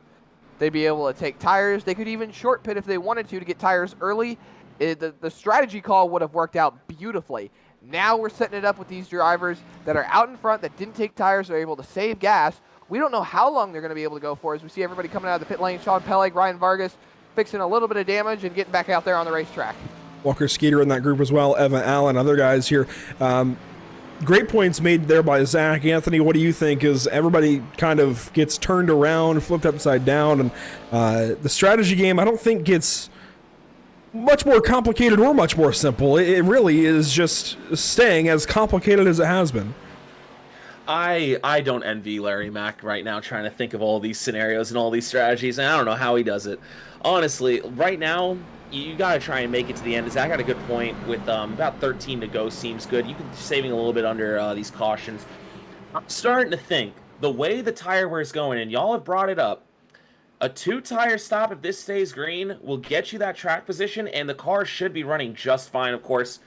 They'd be able to take tires. They could even short pit if they wanted to get tires early. The strategy call would have worked out beautifully. Now we're setting it up with these drivers that are out in front that didn't take tires. They're able to save gas. We don't know how long they're going to be able to go for as we see everybody coming out of the pit lane. Sean Peleg, Ryan Vargas fixing a little bit of damage and getting back out there on the racetrack. Walker Skeeter in that group as well. Evan Allen, other guys here. Great points made there by Zach. Anthony, what do you think as everybody kind of gets turned around, flipped upside down, and the strategy game I don't think gets much more complicated or much more simple. It really is just staying as complicated as it has been. I don't envy Larry Mack right now trying to think of all these scenarios and all these strategies, and I don't know how he does it. Honestly, right now, you got to try and make it to the end. Zach got a good point with about 13 to go seems good. You can saving a little bit under these cautions. I'm starting to think the way the tire wear is going, and y'all have brought it up, a 2-tire stop, if this stays green, will get you that track position, and the car should be running just fine. Of course,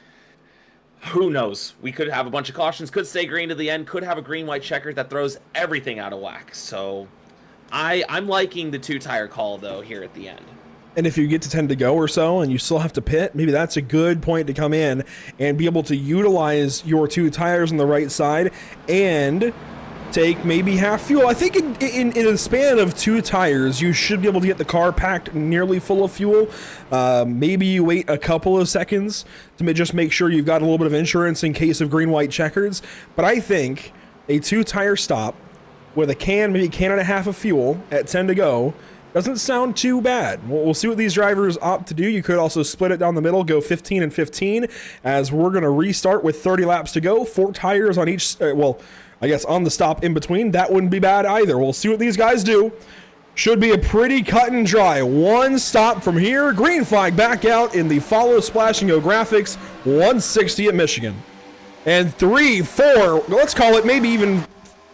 who knows? We could have a bunch of cautions, could stay green to the end, could have a green-white checker that throws everything out of whack. So I'm liking the 2-tire call, though, here at the end. And if you get to 10 to go or so and you still have to pit, maybe that's a good point to come in and be able to utilize your 2 tires on the right side and take maybe half fuel. I think in a span of 2 tires, you should be able to get the car packed nearly full of fuel. Maybe you wait a couple of seconds to just make sure you've got a little bit of insurance in case of green-white checkers. But I think a 2-tire stop with a can, maybe a can and a half of fuel at 10 to go, doesn't sound too bad. We'll see what these drivers opt to do. You could also split it down the middle, go 15 and 15, as we're going to restart with 30 laps to go. 4 tires on each, well, I guess on the stop in between. That wouldn't be bad either. We'll see what these guys do. Should be a pretty cut and dry. 1 stop from here. Green flag back out in the follow splash and go graphics. 160 at Michigan. And 3, 4, let's call it maybe even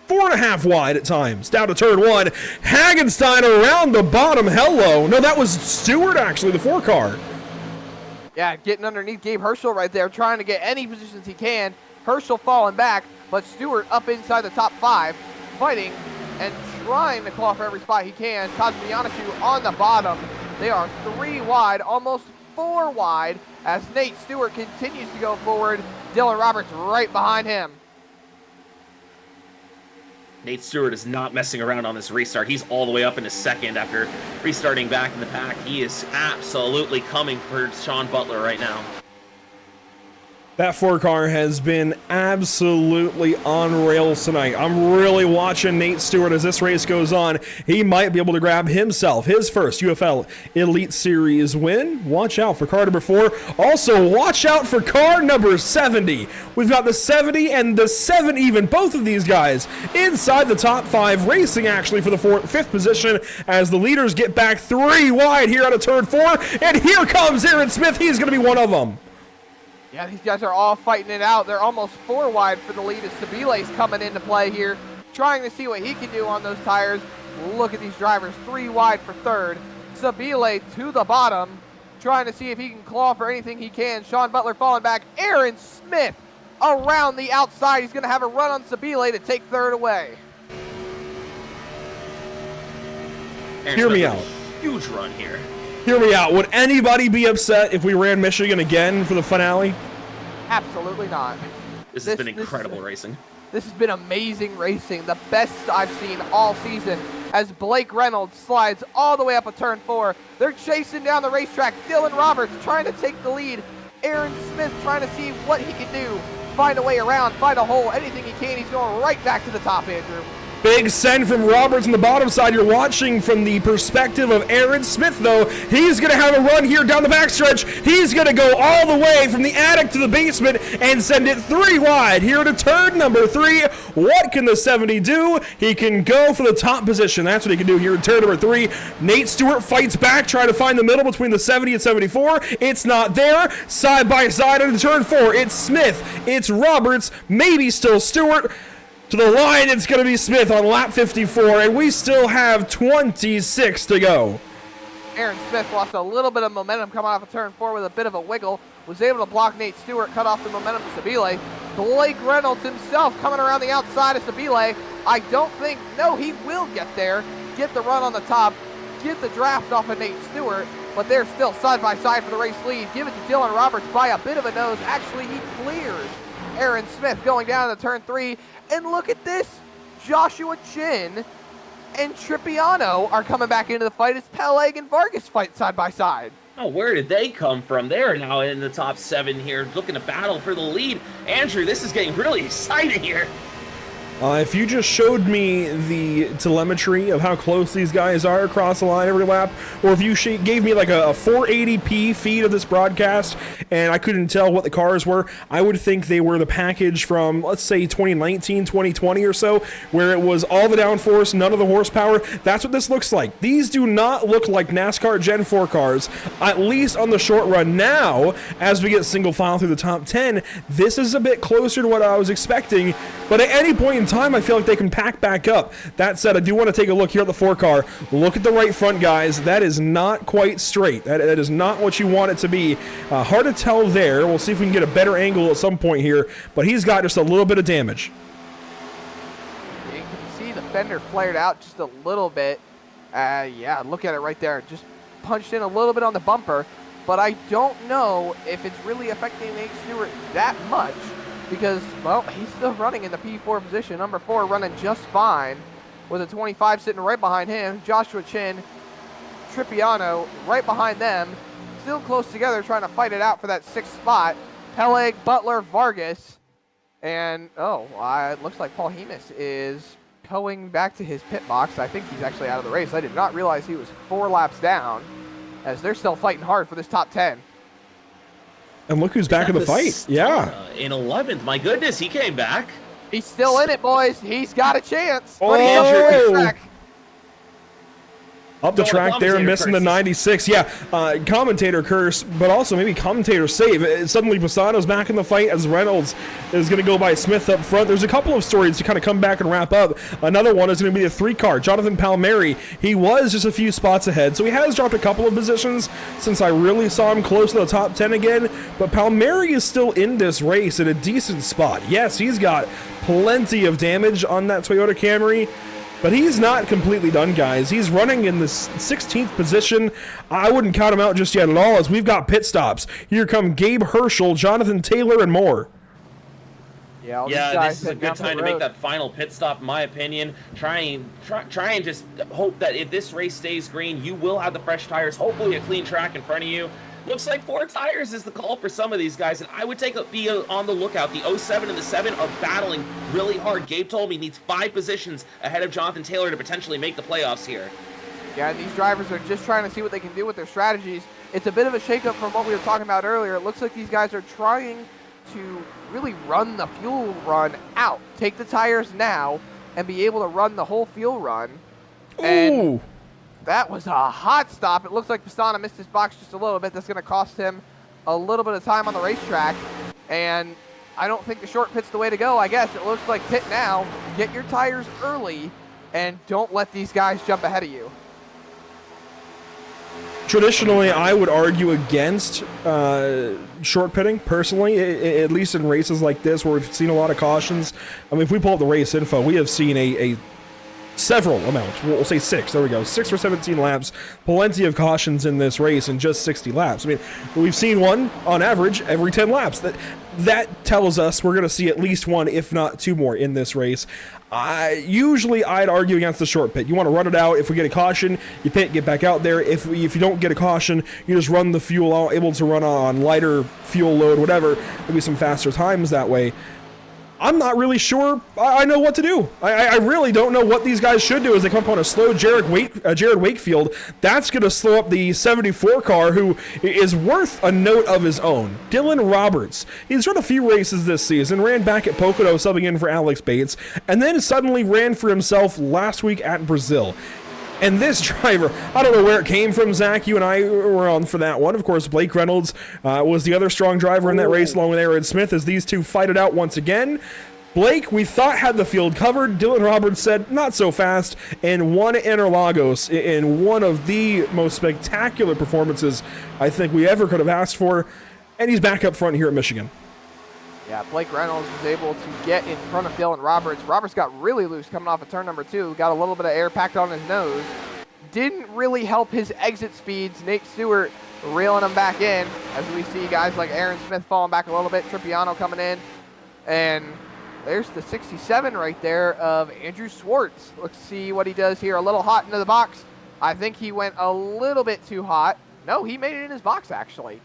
4.5 wide at times. Down to turn 1. Hagenstein around the bottom. Hello. No, that was Stewart, actually, the 4 car. Yeah, getting underneath Gabe Herschel right there, trying to get any positions he can. Herschel falling back, but Stewart up inside the top 5, fighting and trying to claw for every spot he can. Kazmianchu on the bottom. They are 3 wide, almost 4 wide, as Nate Stewart continues to go forward. Dylan Roberts right behind him. Nate Stewart is not messing around on this restart. He's all the way up in a second after restarting back in the pack. He is absolutely coming for Sean Butler right now. That 4 car has been absolutely on rails tonight. I'm really watching Nate Stewart as this race goes on. He might be able to grab himself his first UFL Elite Series win. Watch out for car number 4. Also, watch out for car number 70. We've got the 70 and the 7 even. Both of these guys inside the top 5, racing actually for the 5th position as the leaders get back 3 wide here out of turn 4. And here comes Aaron Smith. He's going to be one of them. Yeah, these guys are all fighting it out. They're almost 4 wide for the lead as Sabile's coming into play here, trying to see what he can do on those tires. Look at these drivers, 3 wide for 3rd. Sabile to the bottom, trying to see if he can claw for anything he can. Sean Butler falling back. Aaron Smith around the outside. He's going to have a run on Sabile to take 3rd away. Hear me out. Huge run here. Hear me out. Would anybody be upset if we ran Michigan again for the finale? Absolutely not. This has been incredible racing. This has been amazing racing. The best I've seen all season as Blake Reynolds slides all the way up a turn 4. They're chasing down the racetrack. Dylan Roberts trying to take the lead. Aaron Smith trying to see what he can do. Find a way around, find a hole, anything he can. He's going right back to the top, Andrew. Big send from Roberts on the bottom side. You're watching from the perspective of Aaron Smith, though. He's going to have a run here down the backstretch. He's going to go all the way from the attic to the basement and send it 3 wide here to turn number 3. What can the 70 do? He can go for the top position. That's what he can do here in turn number 3. Nate Stewart fights back, trying to find the middle between the 70 and 74. It's not there. Side by side into turn 4. It's Smith. It's Roberts. Maybe still Stewart. To the line, it's going to be Smith on lap 54, and we still have 26 to go. Aaron Smith lost a little bit of momentum coming off of turn 4 with a bit of a wiggle. Was able to block Nate Stewart, cut off the momentum to Sabile. Blake Reynolds himself coming around the outside of Sabile. I don't think, no, he will get there, get the run on the top, get the draft off of Nate Stewart, but they're still side by side for the race lead. Give it to Dylan Roberts by a bit of a nose. Actually, he clears Aaron Smith going down to turn 3. And look at this, Joshua Chin and Trippiano are coming back into the fight as Peleg and Vargas fight side by side. Oh, where did they come from? They're now in the top 7 here, looking to battle for the lead. Andrew, this is getting really exciting here. If you just showed me the telemetry of how close these guys are across the line every lap, or if you gave me like a 480p feed of this broadcast and I couldn't tell what the cars were, I would think they were the package from, let's say, 2019, 2020 or so, where it was all the downforce, none of the horsepower. That's what this looks like. These do not look like NASCAR Gen 4 cars, at least on the short run. Now, as we get single file through the top 10, this is a bit closer to what I was expecting, but at any point in same time, I feel like they can pack back up. That said, I do want to take a look here at the 4-car. Look at the right front, guys. That is not quite straight. That is not what you want it to be. Hard to tell there. We'll see if we can get a better angle at some point here, but he's got just a little bit of damage. You can see the fender flared out just a little bit. Yeah, look at it right there. Just punched in a little bit on the bumper, but I don't know if it's really affecting Nate Stewart that much because, well, he's still running in the P4 position. Number 4 running just fine with a 25 sitting right behind him. Joshua Chin, Tripiano right behind them, still close together trying to fight it out for that 6th spot. Peleg, Butler, Vargas, and, it looks like Paul Hemus is going back to his pit box. I think he's actually out of the race. I did not realize he was 4 laps down, as they're still fighting hard for this top 10. And look who's back in the fight. Yeah. In 11th. My goodness, he came back. He's still in it, boys. He's got a chance. Oh! But he's over the track. Up the track there, missing the 96. Yeah, commentator curse, but also maybe commentator save. Suddenly, Pisano's back in the fight as Reynolds is going to go by Smith up front. There's a couple of stories to kind of come back and wrap up. Another one is going to be the 3-car, Jonathan Palmieri. He was just a few spots ahead, so he has dropped a couple of positions since I really saw him close to the top 10 again. But Palmieri is still in this race at a decent spot. Yes, he's got plenty of damage on that Toyota Camry. But he's not completely done, guys. He's running in the 16th position. I wouldn't count him out just yet at all, as we've got pit stops. Here come Gabe Herschel, Jonathan Taylor, and more. Yeah, this is a good time to make that final pit stop, in my opinion. Try and just hope that if this race stays green, you will have the fresh tires, hopefully a clean track in front of you. Looks like 4 tires is the call for some of these guys, and I would be on the lookout. The 07 and the 7 are battling really hard. Gabe told me he needs 5 positions ahead of Jonathan Taylor to potentially make the playoffs here. Yeah, and these drivers are just trying to see what they can do with their strategies. It's a bit of a shakeup from what we were talking about earlier. It looks like these guys are trying to really run the fuel run out. Take the tires now and be able to run the whole fuel run. And that was a hot stop. It looks like Pistana missed his box just a little bit. That's going to cost him a little bit of time on the racetrack. And I don't think the short pit's the way to go, I guess. It looks like pit now. Get your tires early and don't let these guys jump ahead of you. Traditionally, I would argue against short pitting, personally, at least in races like this where we've seen a lot of cautions. I mean, if we pull up the race info, we have seen a several amounts. We'll say 6. There we go. 6 or 17 laps. Plenty of cautions in this race in just 60 laps. I mean, we've seen one on average every 10 laps. That tells us we're going to see at least 1, if not 2 more in this race. Usually, I'd argue against the short pit. You want to run it out. If we get a caution, you pit, get back out there. If you don't get a caution, you just run the fuel out, able to run on lighter fuel load, whatever. Maybe some faster times that way. I'm not really sure I know what to do. I really don't know what these guys should do as they come up on a slow Jared Wakefield. That's going to slow up the 74 car, who is worth a note of his own. Dylan Roberts. He's run a few races this season, ran back at Pocono subbing in for Alex Bates, and then suddenly ran for himself last week at Brazil. And this driver, I don't know where it came from, Zach. You and I were on for that one. Of course, Blake Reynolds was the other strong driver in that race, along with Aaron Smith, as these two fight it out once again. Blake, we thought, had the field covered. Dylan Roberts said, not so fast, and won Interlagos in one of the most spectacular performances I think we ever could have asked for. And he's back up front here at Michigan. Yeah, Blake Reynolds was able to get in front of Dylan Roberts. Roberts got really loose coming off of turn number 2. Got a little bit of air packed on his nose. Didn't really help his exit speeds. Nate Stewart reeling him back in, as we see guys like Aaron Smith falling back a little bit. Tripiano coming in. And there's the 67 right there of Andrew Swartz. Let's see what he does here. A little hot into the box. I think he went a little bit too hot. No, he made it in his box, actually.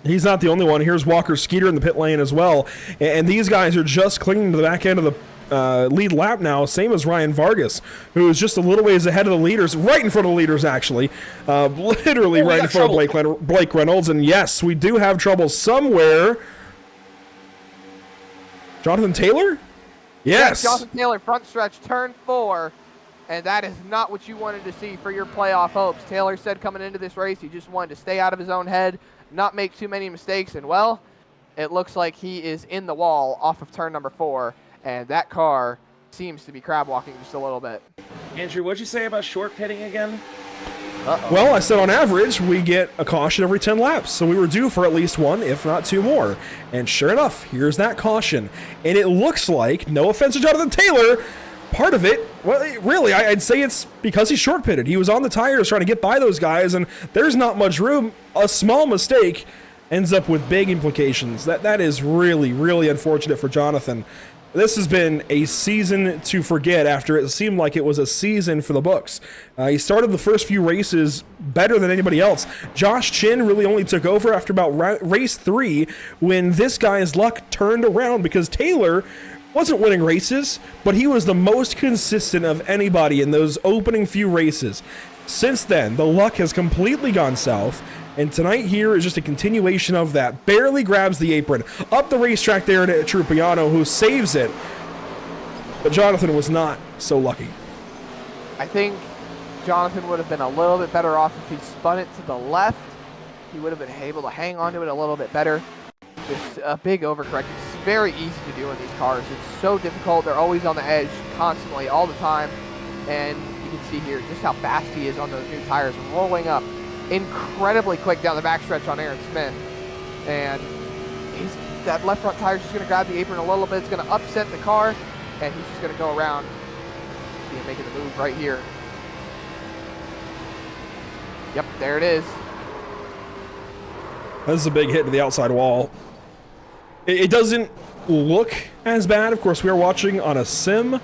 He's not the only one. Here's Walker Skeeter in the pit lane as well. And these guys are just clinging to the back end of the lead lap now, same as Ryan Vargas, who is just a little ways ahead of the leaders, right in front of the leaders, actually. Literally right in front of Blake Reynolds. And yes, we do have trouble somewhere. Jonathan Taylor? Yes. Jonathan Taylor, front stretch, turn 4. And that is not what you wanted to see for your playoff hopes. Taylor said coming into this race, he just wanted to stay out of his own head, not make too many mistakes, and well, it looks like he is in the wall off of turn number 4. and that car seems to be crab walking just a little bit. Andrew, what'd you say about short pitting again? Well, I said on average, we get a caution every 10 laps, so we were due for at least one, if not two more. And sure enough, here's that caution. And it looks like, no offense to Jonathan Taylor, part of it, well, really, I'd say it's because he short pitted. He was on the tires trying to get by those guys, and there's not much room. A small mistake ends up with big implications. That is really, really unfortunate for Jonathan. This has been a season to forget after it seemed like it was a season for the books. He started the first few races better than anybody else. Josh Chin really only took over after about race 3 when this guy's luck turned around because Taylor wasn't winning races, but he was the most consistent of anybody in those opening few races. Since then, the luck has completely gone south. And tonight here is just a continuation of that. Barely grabs the apron. Up the racetrack there to Trupiano, who saves it. But Jonathan was not so lucky. I think Jonathan would have been a little bit better off if he spun it to the left. He would have been able to hang on to it a little bit better. Just a big overcorrect. It's very easy to do in these cars. It's so difficult. They're always on the edge constantly, all the time. And you can see here just how fast he is on those new tires, rolling up incredibly quick down the backstretch on Aaron Smith, and that left front tire is just going to grab the apron a little bit. It's going to upset the car, and he's just going to go around and making the move right here. Yep, there it is. This is a big hit to the outside wall. It doesn't look as bad. Of course, we are watching on a sim.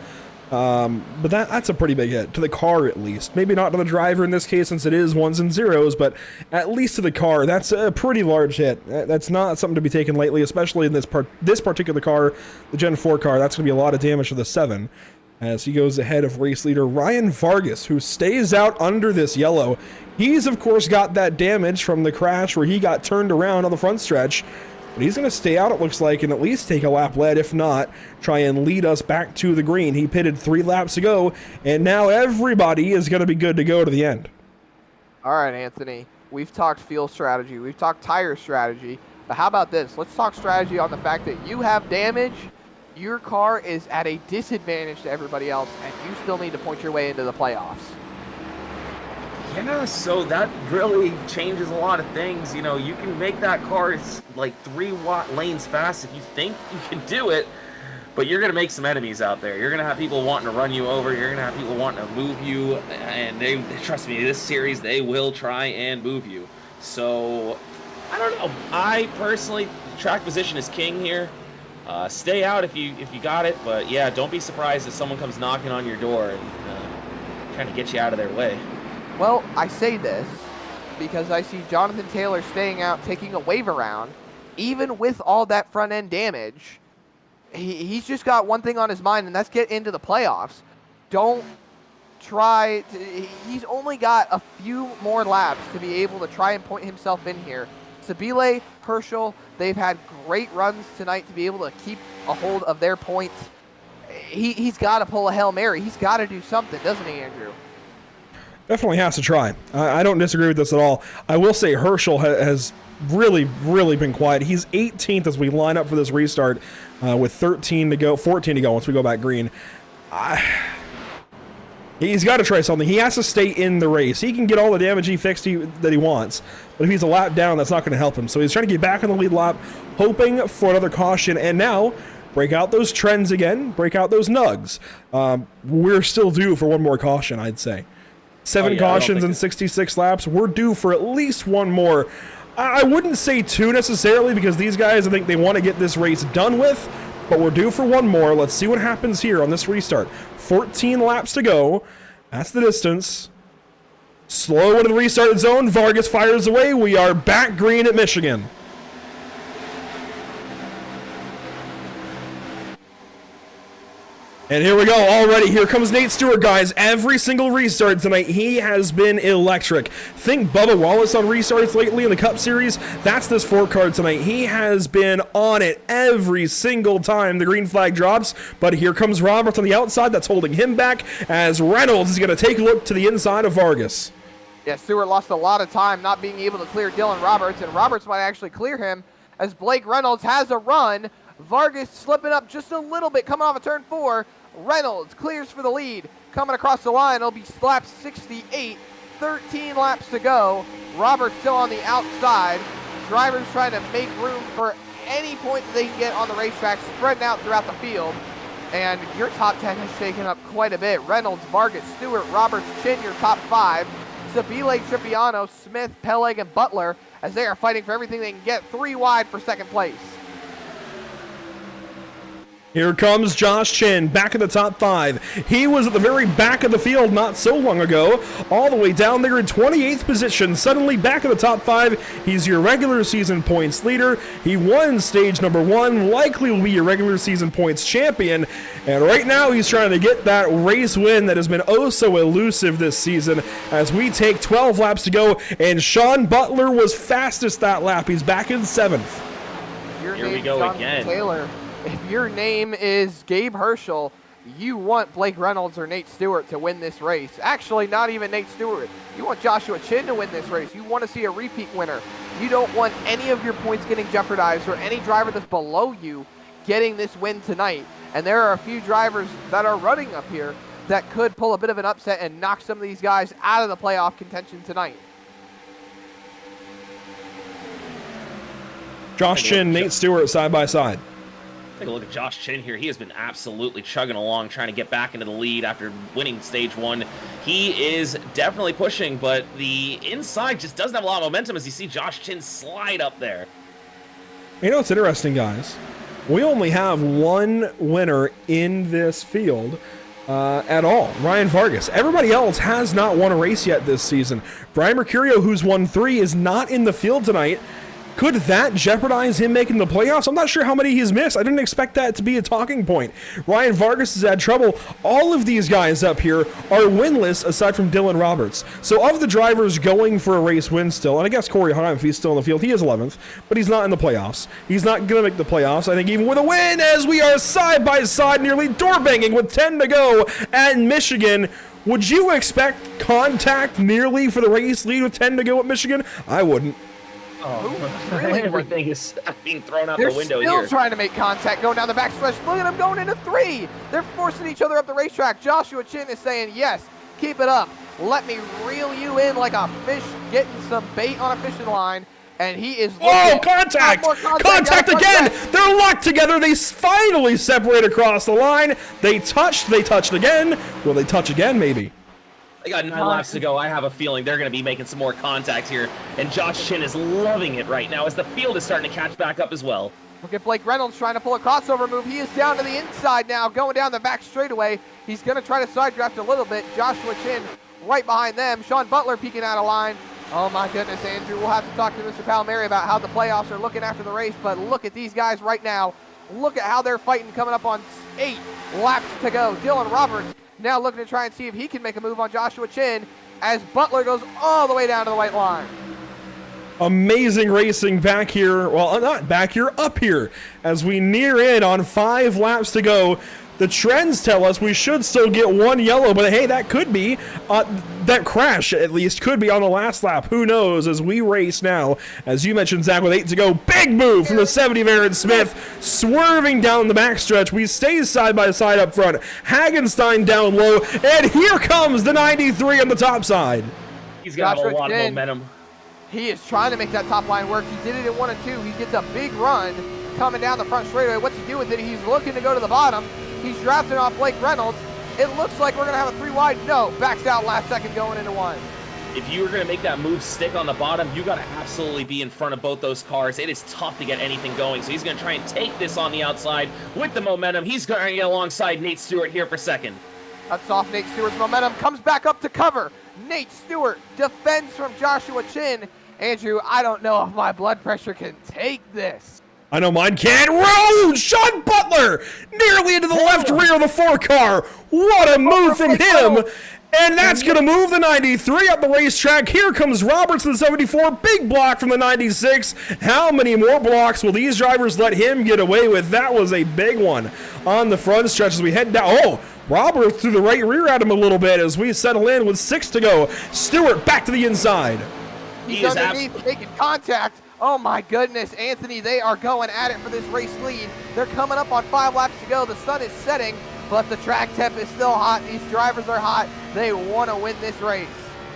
But that's a pretty big hit to the car, at least. Maybe not to the driver in this case, since it is ones and zeros, but at least to the car. That's a pretty large hit. That's not something to be taken lightly, especially in this particular car, the Gen 4 car. That's going to be a lot of damage to the 7 as he goes ahead of race leader Ryan Vargas, who stays out under this yellow. He's, of course, got that damage from the crash where he got turned around on the front stretch. But he's going to stay out, it looks like, and at least take a lap lead, if not, try and lead us back to the green. He pitted 3 laps ago, and now everybody is going to be good to go to the end. All right, Anthony. We've talked fuel strategy. We've talked tire strategy. But how about this? Let's talk strategy on the fact that you have damage. Your car is at a disadvantage to everybody else, and you still need to point your way into the playoffs. Yeah, so that really changes a lot of things. You know, you can make that car like 3 lanes fast if you think you can do it, but you're going to make some enemies out there. You're going to have people wanting to run you over. You're going to have people wanting to move you, and they trust me, this series, they will try and move you. So, I don't know. I personally, track position is king here. Stay out if you got it, but yeah, don't be surprised if someone comes knocking on your door and trying to get you out of their way. Well, I say this because I see Jonathan Taylor staying out, taking a wave around. Even with all that front-end damage, he's just got one thing on his mind, and that's get into the playoffs. Don't try to... He's only got a few more laps to be able to try and point himself in here. Sabile, Herschel, they've had great runs tonight to be able to keep a hold of their points. He's got to pull a Hail Mary. He's got to do something, doesn't he, Andrew? Definitely has to try. I don't disagree with this at all. I will say Herschel has really, really been quiet. He's 18th as we line up for this restart with 13 to go, 14 to go once we go back green. He's got to try something. He has to stay in the race. He can get all the damage that he wants, but if he's a lap down, that's not going to help him. So he's trying to get back on the lead lap, hoping for another caution, and now break out those trends again, break out those nugs. We're still due for one more caution, I'd say. 7 cautions in 66 laps. We're due for at least one more. I wouldn't say 2 necessarily because these guys, I think they want to get this race done with, but we're due for one more. Let's see what happens here on this restart. 14 laps to go. That's the distance. Slow into the restart zone. Vargas fires away. We are back green at Michigan. And here we go already. Here comes Nate Stewart, guys. Every single restart tonight, he has been electric. Think Bubba Wallace on restarts lately in the Cup Series. That's this 4 card tonight. He has been on it every single time the green flag drops. But here comes Roberts on the outside. That's holding him back as Reynolds is going to take a look to the inside of Vargas. Yeah, Stewart lost a lot of time not being able to clear Dylan Roberts, and Roberts might actually clear him as Blake Reynolds has a run Vargas slipping up just a little bit, coming off of turn 4. Reynolds clears for the lead, coming across the line. It'll be lap 68, 13 laps to go. Roberts still on the outside. Drivers trying to make room for any point that they can get on the racetrack, spreading out throughout the field. And your top 10 has shaken up quite a bit. Reynolds, Vargas, Stewart, Roberts, Chin, your top 5. Sabile, Tripiano, Smith, Peleg, and Butler, as they are fighting for everything they can get, 3 wide for second place. Here comes Josh Chin, back in the top 5. He was at the very back of the field not so long ago, all the way down there in 28th position, suddenly back in the top 5. He's your regular season points leader. He won stage number 1, likely will be your regular season points champion, and right now he's trying to get that race win that has been oh so elusive this season as we take 12 laps to go, and Sean Butler was fastest that lap. He's back in 7th. Here we go again. Taylor. If your name is Gabe Herschel, you want Blake Reynolds or Nate Stewart to win this race. Actually, not even Nate Stewart. You want Joshua Chin to win this race. You want to see a repeat winner. You don't want any of your points getting jeopardized or any driver that's below you getting this win tonight. And there are a few drivers that are running up here that could pull a bit of an upset and knock some of these guys out of the playoff contention tonight. Josh Chin, Nate Stewart side by side. Take a look at Josh Chin here. He has been absolutely chugging along, trying to get back into the lead after winning stage 1. He is definitely pushing, but the inside just doesn't have a lot of momentum as you see Josh Chin slide up there. You know what's interesting, guys? We only have one winner in this field at all, Ryan Vargas. Everybody else has not won a race yet this season. Brian Mercurio, who's won 3, is not in the field tonight. Could that jeopardize him making the playoffs? I'm not sure how many he's missed. I didn't expect that to be a talking point. Ryan Vargas has had trouble. All of these guys up here are winless aside from Dylan Roberts. So of the drivers going for a race win still, and I guess Corey Heim, if he's still in the field, he is 11th, but he's not in the playoffs. He's not going to make the playoffs, I think, even with a win, as we are side by side, nearly door banging with 10 to go at Michigan. Would you expect contact nearly for the race lead with 10 to go at Michigan? I wouldn't. Oh, really everything is being thrown out They're the window still here. trying to make contact going down the backstretch. Look at them going into 3. They're forcing each other up the racetrack. Joshua Chin is saying, yes, keep it up. Let me reel you in like a fish getting some bait on a fishing line. And he is oh, contact! Contact again! They're locked together. They finally separate across the line. They touched again. Will they touch again, maybe? They got 9 laps to go. I have a feeling they're going to be making some more contact here. And Josh Chin is loving it right now as the field is starting to catch back up as well. Look at Blake Reynolds trying to pull a crossover move. He is down to the inside now, going down the back straightaway. He's going to try to side draft a little bit. Joshua Chin right behind them. Sean Butler peeking out of line. Oh my goodness, Andrew. We'll have to talk to Mr. Palmieri about how the playoffs are looking after the race. But look at these guys right now. Look at how they're fighting, coming up on 8 laps to go. Dylan Roberts now looking to try and see if he can make a move on Joshua Chin as Butler goes all the way down to the white line. Amazing racing back here. Well, not back here, up here. As we near in on 5 laps to go. The trends tell us we should still get 1 yellow, but hey, that could be, that crash at least could be on the last lap. Who knows as we race now. As you mentioned, Zach, with 8 to go. Big move from the 70 of Aaron Smith, swerving down the backstretch. We stay side by side up front. Hagenstein down low, and here comes the 93 on the top side. He's got a lot of momentum. He is trying to make that top line work. He did it in 1 and 2. He gets a big run coming down the front straightaway. What's he do with it? He's looking to go to the bottom. He's drafting off Blake Reynolds. It looks like we're going to have a 3 wide. No, backs out last second going into 1. If you were going to make that move stick on the bottom, you got to absolutely be in front of both those cars. It is tough to get anything going, so he's going to try and take this on the outside with the momentum. He's going to get alongside Nate Stewart here for second. Cuts off Nate Stewart's momentum, comes back up to cover. Nate Stewart defends from Joshua Chin. Andrew, I don't know if my blood pressure can take this. I know mine can. Whoa! Sean Butler nearly into the left rear of the 4 car. What a move from him. And that's going to move the 93 up the racetrack. Here comes Roberts in the 74. Big block from the 96. How many more blocks will these drivers let him get away with? That was a big one on the front stretch as we head down. Oh, Roberts threw the right rear at him a little bit as we settle in with 6 to go. Stewart back to the inside. He's underneath, making contact. Oh my goodness, Anthony, they are going at it for this race lead. They're coming up on 5 laps to go. The sun is setting, but the track temp is still hot. These drivers are hot. They want to win this race.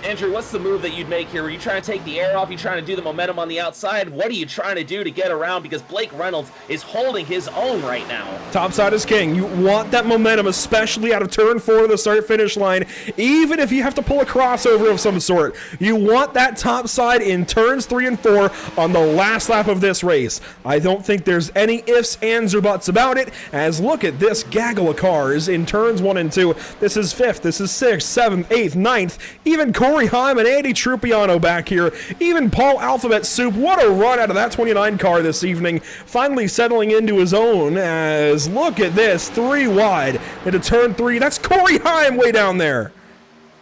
Andrew, what's the move that you'd make here? Were you trying to take the air off? You trying to do the momentum on the outside? What are you trying to do to get around? Because Blake Reynolds is holding his own right now. Topside is king. You want that momentum, especially out of turn 4 of the start-finish line, even if you have to pull a crossover of some sort. You want that topside in turns 3 and 4 on the last lap of this race. I don't think there's any ifs, ands, or buts about it, as look at this gaggle of cars in turns 1 and 2. This is 5th, this is 6th, 7th, 8th, 9th, even Corey Heim and Andy Trupiano back here. Even Paul Alphabet Soup. What a run out of that 29 car this evening. Finally settling into his own as, look at this, 3 wide into turn 3. That's Corey Heim way down there.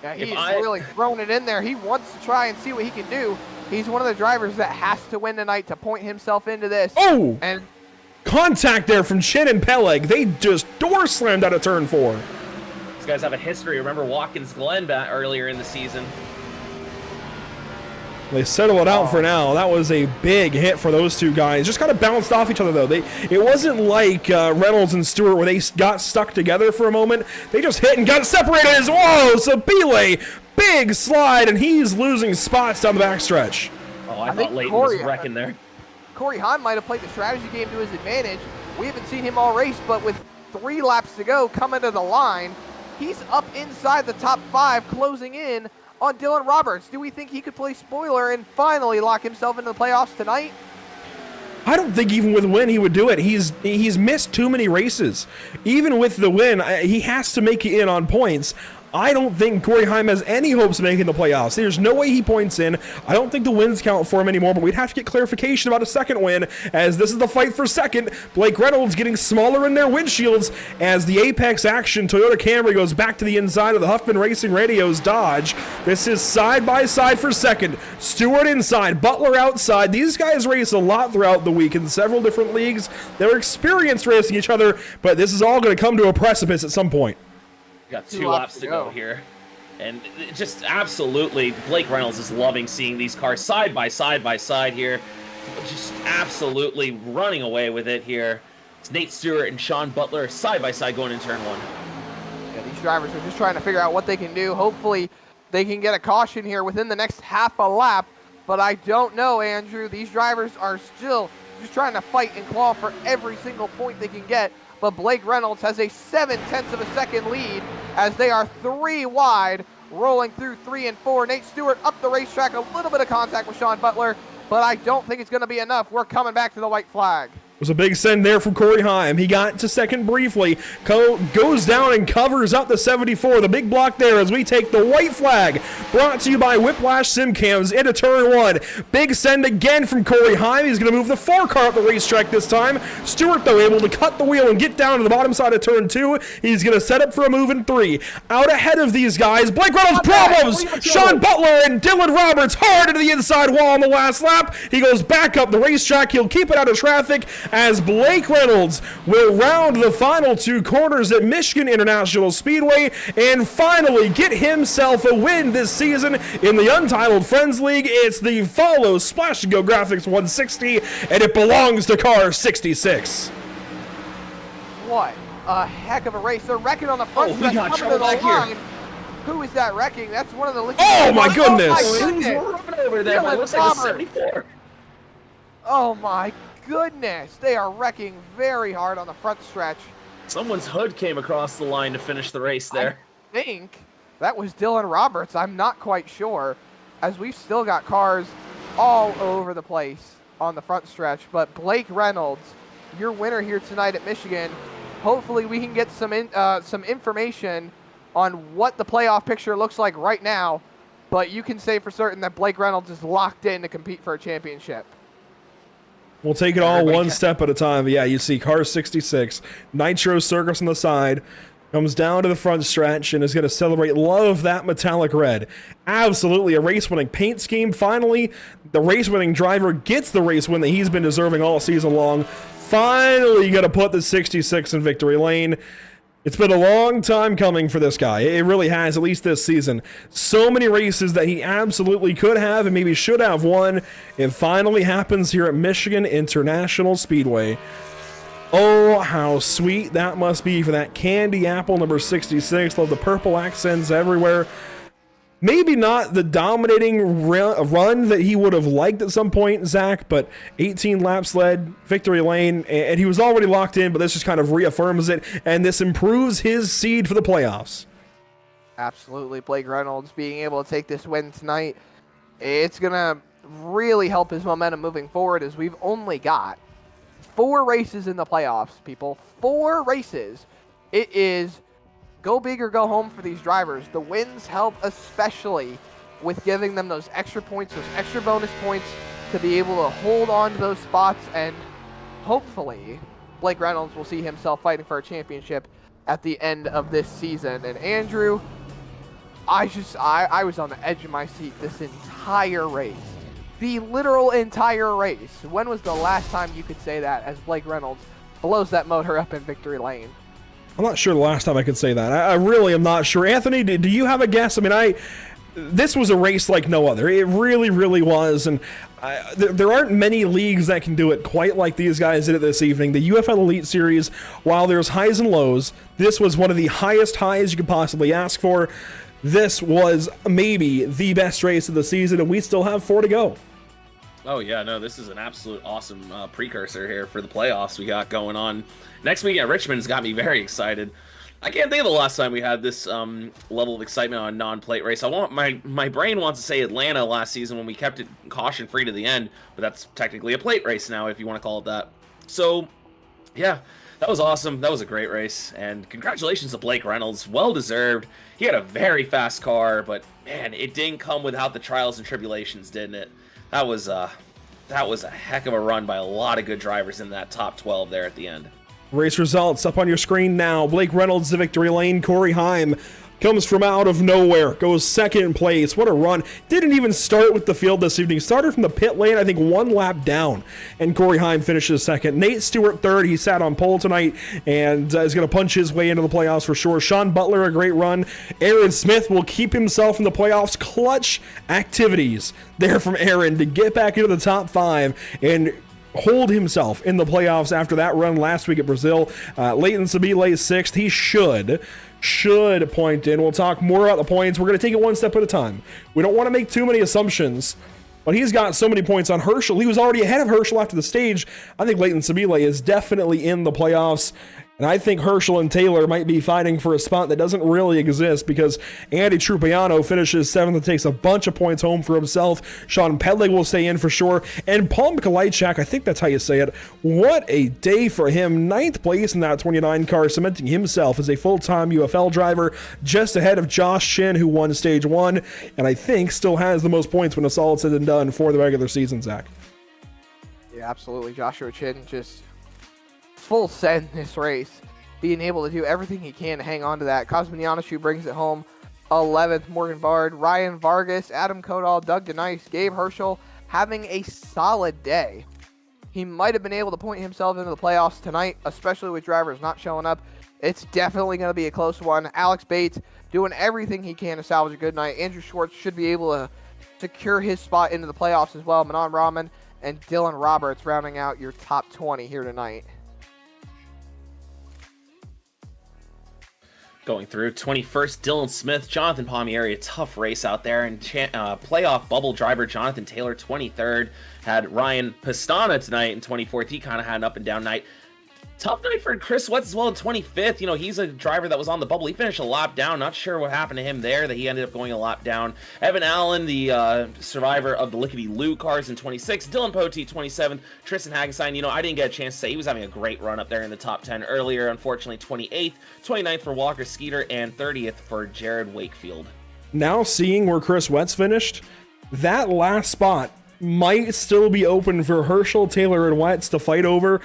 Yeah, he's really thrown it in there. He wants to try and see what he can do. He's one of the drivers that has to win tonight to point himself into this. Oh! And contact there from Chin and Peleg. They just door slammed out of turn 4. These guys have a history. Remember Watkins Glen back earlier in the season. They settle it out for now. That was a big hit for those two guys. Just kind of bounced off each other, though. It wasn't like Reynolds and Stewart where they got stuck together for a moment. They just hit and got separated. Whoa, Sabile, big slide, and he's losing spots down the backstretch. Oh, I thought Leighton was wrecking there. Corey Heim might have played the strategy game to his advantage. We haven't seen him all race, but with 3 laps to go coming to the line, he's up inside the top 5, closing in on Dylan Roberts. Do we think he could play spoiler and finally lock himself into the playoffs tonight? I don't think even with a win he would do it. He's missed too many races. Even with the win, he has to make it in on points. I don't think Corey Heim has any hopes of making the playoffs. There's no way he points in. I don't think the wins count for him anymore, but we'd have to get clarification about a second win, as this is the fight for second. Blake Reynolds getting smaller in their windshields as the Apex Action Toyota Camry goes back to the inside of the Huffman Racing Radio's Dodge. This is side by side for second. Stewart inside, Butler outside. These guys race a lot throughout the week in several different leagues. They're experienced racing each other, but this is all going to come to a precipice at some point. We got 2 laps to go here. And just absolutely, Blake Reynolds is loving seeing these cars side by side here. Just absolutely running away with it here. It's Nate Stewart and Sean Butler side by side going in turn 1. Yeah, these drivers are just trying to figure out what they can do. Hopefully they can get a caution here within the next half a lap. But I don't know, Andrew. These drivers are still just trying to fight and claw for every single point they can get. But Blake Reynolds has a 0.7 of a second lead as they are 3 wide, rolling through 3 and 4. Nate Stewart up the racetrack, a little bit of contact with Sean Butler, but I don't think it's going to be enough. We're coming back to the white flag. Was a big send there from Corey Heim. He got to second briefly, goes down and covers up the 74. The big block there as we take the white flag. Brought to you by Whiplash Simcams into turn 1. Big send again from Corey Heim. He's going to move the 4 car up the racetrack this time. Stewart, though, able to cut the wheel and get down to the bottom side of turn 2. He's going to set up for a move in 3. Out ahead of these guys, Blake Reynolds problems. Sean Butler and Dylan Roberts hard into the inside wall on the last lap. He goes back up the racetrack. He'll keep it out of traffic as Blake Reynolds will round the final 2 corners at Michigan International Speedway and finally get himself a win this season in the Untitled Friends League. It's the Follow Splash and Go Graphics 160, and it belongs to car 66. What a heck of a race. They're wrecking on the front. We got trouble back here. Who is that wrecking? That's one of the... Oh my goodness! Over there, but it looks like a 74. Oh my goodness, they are wrecking very hard on the front stretch. Someone's hood came across the line to finish the race there. I think that was Dylan Roberts. I'm not quite sure, as we've still got cars all over the place on the front stretch. But Blake Reynolds, your winner here tonight at Michigan. Hopefully we can get some information on what the playoff picture looks like right now. But you can say for certain that Blake Reynolds is locked in to compete for a championship. We'll take it all one step at a time. But yeah, you see car 66, Nitro Circus on the side, comes down to the front stretch and is going to celebrate. Love that metallic red. Absolutely a race-winning paint scheme. Finally, the race-winning driver gets the race win that he's been deserving all season long. Finally going to put the 66 in victory lane. It's been a long time coming for this guy. It really has, at least this season. So many races that he absolutely could have and maybe should have won. It finally happens here at Michigan International Speedway. Oh, how sweet that must be for that candy apple number 66. Love the purple accents everywhere. Maybe not the dominating run that he would have liked at some point, Zach, but 18 laps led, victory lane, and he was already locked in, but this just kind of reaffirms it, and this improves his seed for the playoffs. Absolutely. Blake Reynolds being able to take this win tonight, it's going to really help his momentum moving forward, as we've only got 4 races in the playoffs, people. 4 races. It is go big or go home for these drivers. The wins help, especially with giving them those extra points, those extra bonus points to be able to hold on to those spots, and hopefully Blake Reynolds will see himself fighting for a championship at the end of this season. And Andrew, I was on the edge of my seat this entire race. The literal entire race. When was the last time you could say that as Blake Reynolds blows that motor up in victory lane? I'm not sure the last time I could say that. I really am not sure. Anthony, do you have a guess? I mean, this was a race like no other. It really, really was. And there aren't many leagues that can do it quite like these guys did it this evening. The UFL Elite Series, while there's highs and lows, this was one of the highest highs you could possibly ask for. This was maybe the best race of the season, and we still have 4 to go. Oh yeah, no, this is an absolute awesome precursor here for the playoffs we got going on. Next week at Richmond's got me very excited. I can't think of the last time we had this level of excitement on a non-plate race. My brain wants to say Atlanta last season when we kept it caution-free to the end, but that's technically a plate race now if you want to call it that. So, yeah, that was awesome. That was a great race, and congratulations to Blake Reynolds. Well-deserved. He had a very fast car, but, man, it didn't come without the trials and tribulations, didn't it? That was a heck of a run by a lot of good drivers in that top 12 there at the end. Race results up on your screen now. Blake Reynolds, the victory lane. Corey Heim comes from out of nowhere, goes second place. What a run. Didn't even start with the field this evening. Started from the pit lane, I think 1 lap down, and Corey Heim finishes second. Nate Stewart third. He sat on pole tonight and is going to punch his way into the playoffs for sure. Sean Butler, a great run. Aaron Smith will keep himself in the playoffs. Clutch activities there from Aaron to get back into the top 5 and hold himself in the playoffs after that run last week at Brazil. Leighton Sabile 6th. He should point in. We'll talk more about the points. We're going to take it one step at a time. We don't want to make too many assumptions, but he's got so many points on Herschel. He was already ahead of Herschel after the stage. I think Leighton Sabile is definitely in the playoffs. And I think Herschel and Taylor might be fighting for a spot that doesn't really exist, because Andy Trupiano finishes 7th and takes a bunch of points home for himself. Sean Pedley will stay in for sure. And Paul Mikolajczak, I think that's how you say it. What a day for him. 9th place in that 29 car, cementing himself as a full-time UFL driver, just ahead of Josh Chin, who won stage 1, and I think still has the most points when it's all said and done for the regular season, Zach. Yeah, absolutely. Joshua Chin just full send this race, being able to do everything he can to hang on to that. Kosminianashu brings it home 11th. Morgan Bard, Ryan Vargas, Adam Kodal, Doug DeNice, Gabe Herschel having a solid day. He might have been able to point himself into the playoffs tonight, especially with drivers not showing up. It's definitely going to be a close one. Alex Bates doing everything he can to salvage a good night. Andrew Schwartz should be able to secure his spot into the playoffs as well. Manon Rahman and Dylan Roberts rounding out your top 20 here tonight. Going through 21st, Dylan Smith, Jonathan Palmieri, a tough race out there, and playoff bubble driver Jonathan Taylor, 23rd. Had Ryan Pastana tonight in 24th. He kind of had an up and down night. Tough night for Chris Sweats as well in 25th. You know, he's a driver that was on the bubble. He finished a lap down. Not sure what happened to him there, that he ended up going a lap down. Evan Allen, the survivor of the Lickety-Loo cars in 26th. Dylan Poteet, 27th. Tristan Hagenstein, you know, I didn't get a chance to say he was having a great run up there in the top 10 earlier. Unfortunately, 28th. 29th for Walker Skeeter, and 30th for Jared Wakefield. Now seeing where Chris Wetz finished, that last spot might still be open for Herschel, Taylor, and Wetz to fight over.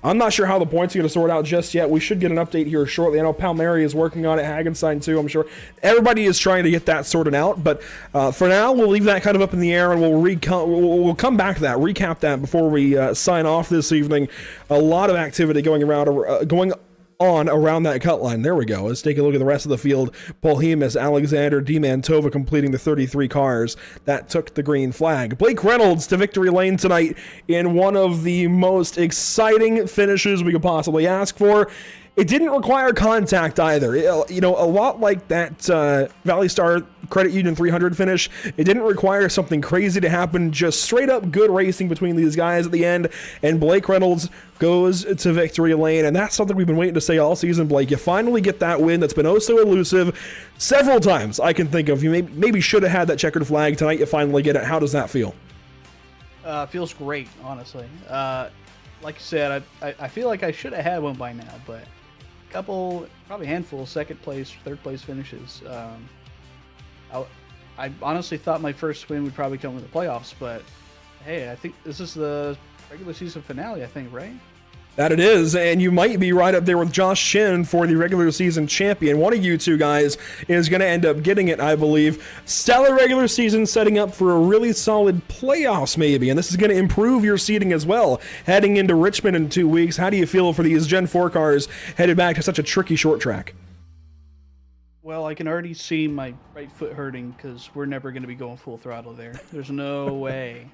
I'm not sure how the points are going to sort out just yet. We should get an update here shortly. I know Palmieri is working on it, Hagenstein too, I'm sure. Everybody is trying to get that sorted out, but for now, we'll leave that kind of up in the air, and we'll come back to that, recap that before we sign off this evening. A lot of activity going on around that cut line. There we go. Let's take a look at the rest of the field. Paul Hemus, Alexander Di Mantova completing the 33 cars that took the green flag. Blake Reynolds to victory lane tonight in one of the most exciting finishes we could possibly ask for. It didn't require contact either. A lot like that Valley Star Credit Union 300 finish, it didn't require something crazy to happen. Just straight up good racing between these guys at the end, and Blake Reynolds goes to victory lane, and that's something we've been waiting to say all season, Blake. You finally get that win that's been oh so elusive several times I can think of. You maybe should have had that checkered flag. Tonight you finally get it. How does that feel? Feels great, honestly. Like you said, I feel like I should have had one by now, but couple, probably handful of second place, third place finishes. I honestly thought my first win would probably come in the playoffs, but hey, I think this is the regular season finale, I think, right? That it is, and you might be right up there with Josh Shin for the regular season champion. One of you two guys is going to end up getting it, I believe. Stellar regular season setting up for a really solid playoffs maybe, and this is going to improve your seeding as well. Heading into Richmond in 2 weeks, how do you feel for these Gen 4 cars headed back to such a tricky short track? Well, I can already see my right foot hurting because we're never going to be going full throttle there. There's no way.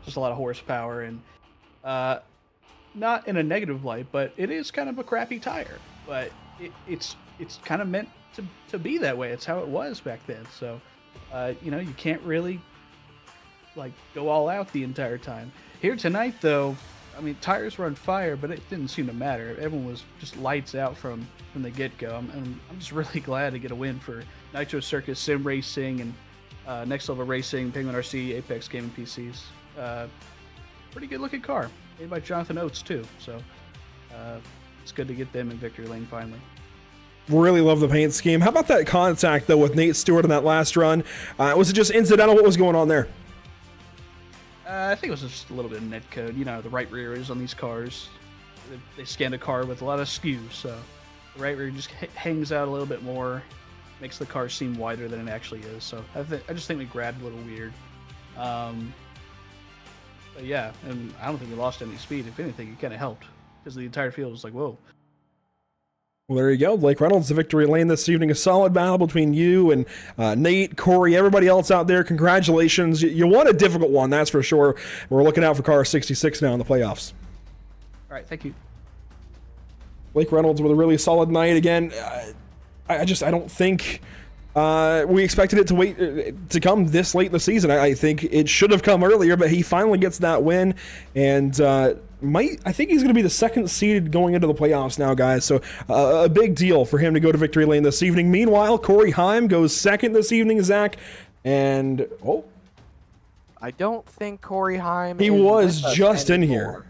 Just a lot of horsepower, and not in a negative light, but it is kind of a crappy tire. But it's kind of meant to be that way. It's how it was back then. So, you can't really go all out the entire time. Here tonight, though, I mean, tires were on fire, but it didn't seem to matter. Everyone was just lights out from the get-go. I'm just really glad to get a win for Nitro Circus, Sim Racing, and Next Level Racing, Penguin RC, Apex Gaming PCs. Pretty good-looking car. Made by Jonathan Oates, too. So it's good to get them in victory lane finally. Really love the paint scheme. How about that contact, though, with Nate Stewart in that last run? Was it just incidental? What was going on there? I think it was just a little bit of net code. The right rear is on these cars. They scanned a car with a lot of skew, so the right rear just hangs out a little bit more, makes the car seem wider than it actually is. So I just think we grabbed a little weird. But yeah, and I don't think we lost any speed. If anything, it kind of helped because the entire field was like, whoa. Well, there you go. Blake Reynolds, the victory lane this evening. A solid battle between you and Nate, Corey, everybody else out there. Congratulations. You won a difficult one, that's for sure. We're looking out for car 66 now in the playoffs. All right, thank you. Blake Reynolds with a really solid night. Again, I don't think we expected it to come this late in the season. I think it should have come earlier, but he finally gets that win, and I think he's going to be the second seeded going into the playoffs now, guys. So a big deal for him to go to victory lane this evening. Meanwhile, Corey Heim goes second this evening, Zach, and I don't think Corey Heim. He was just in here.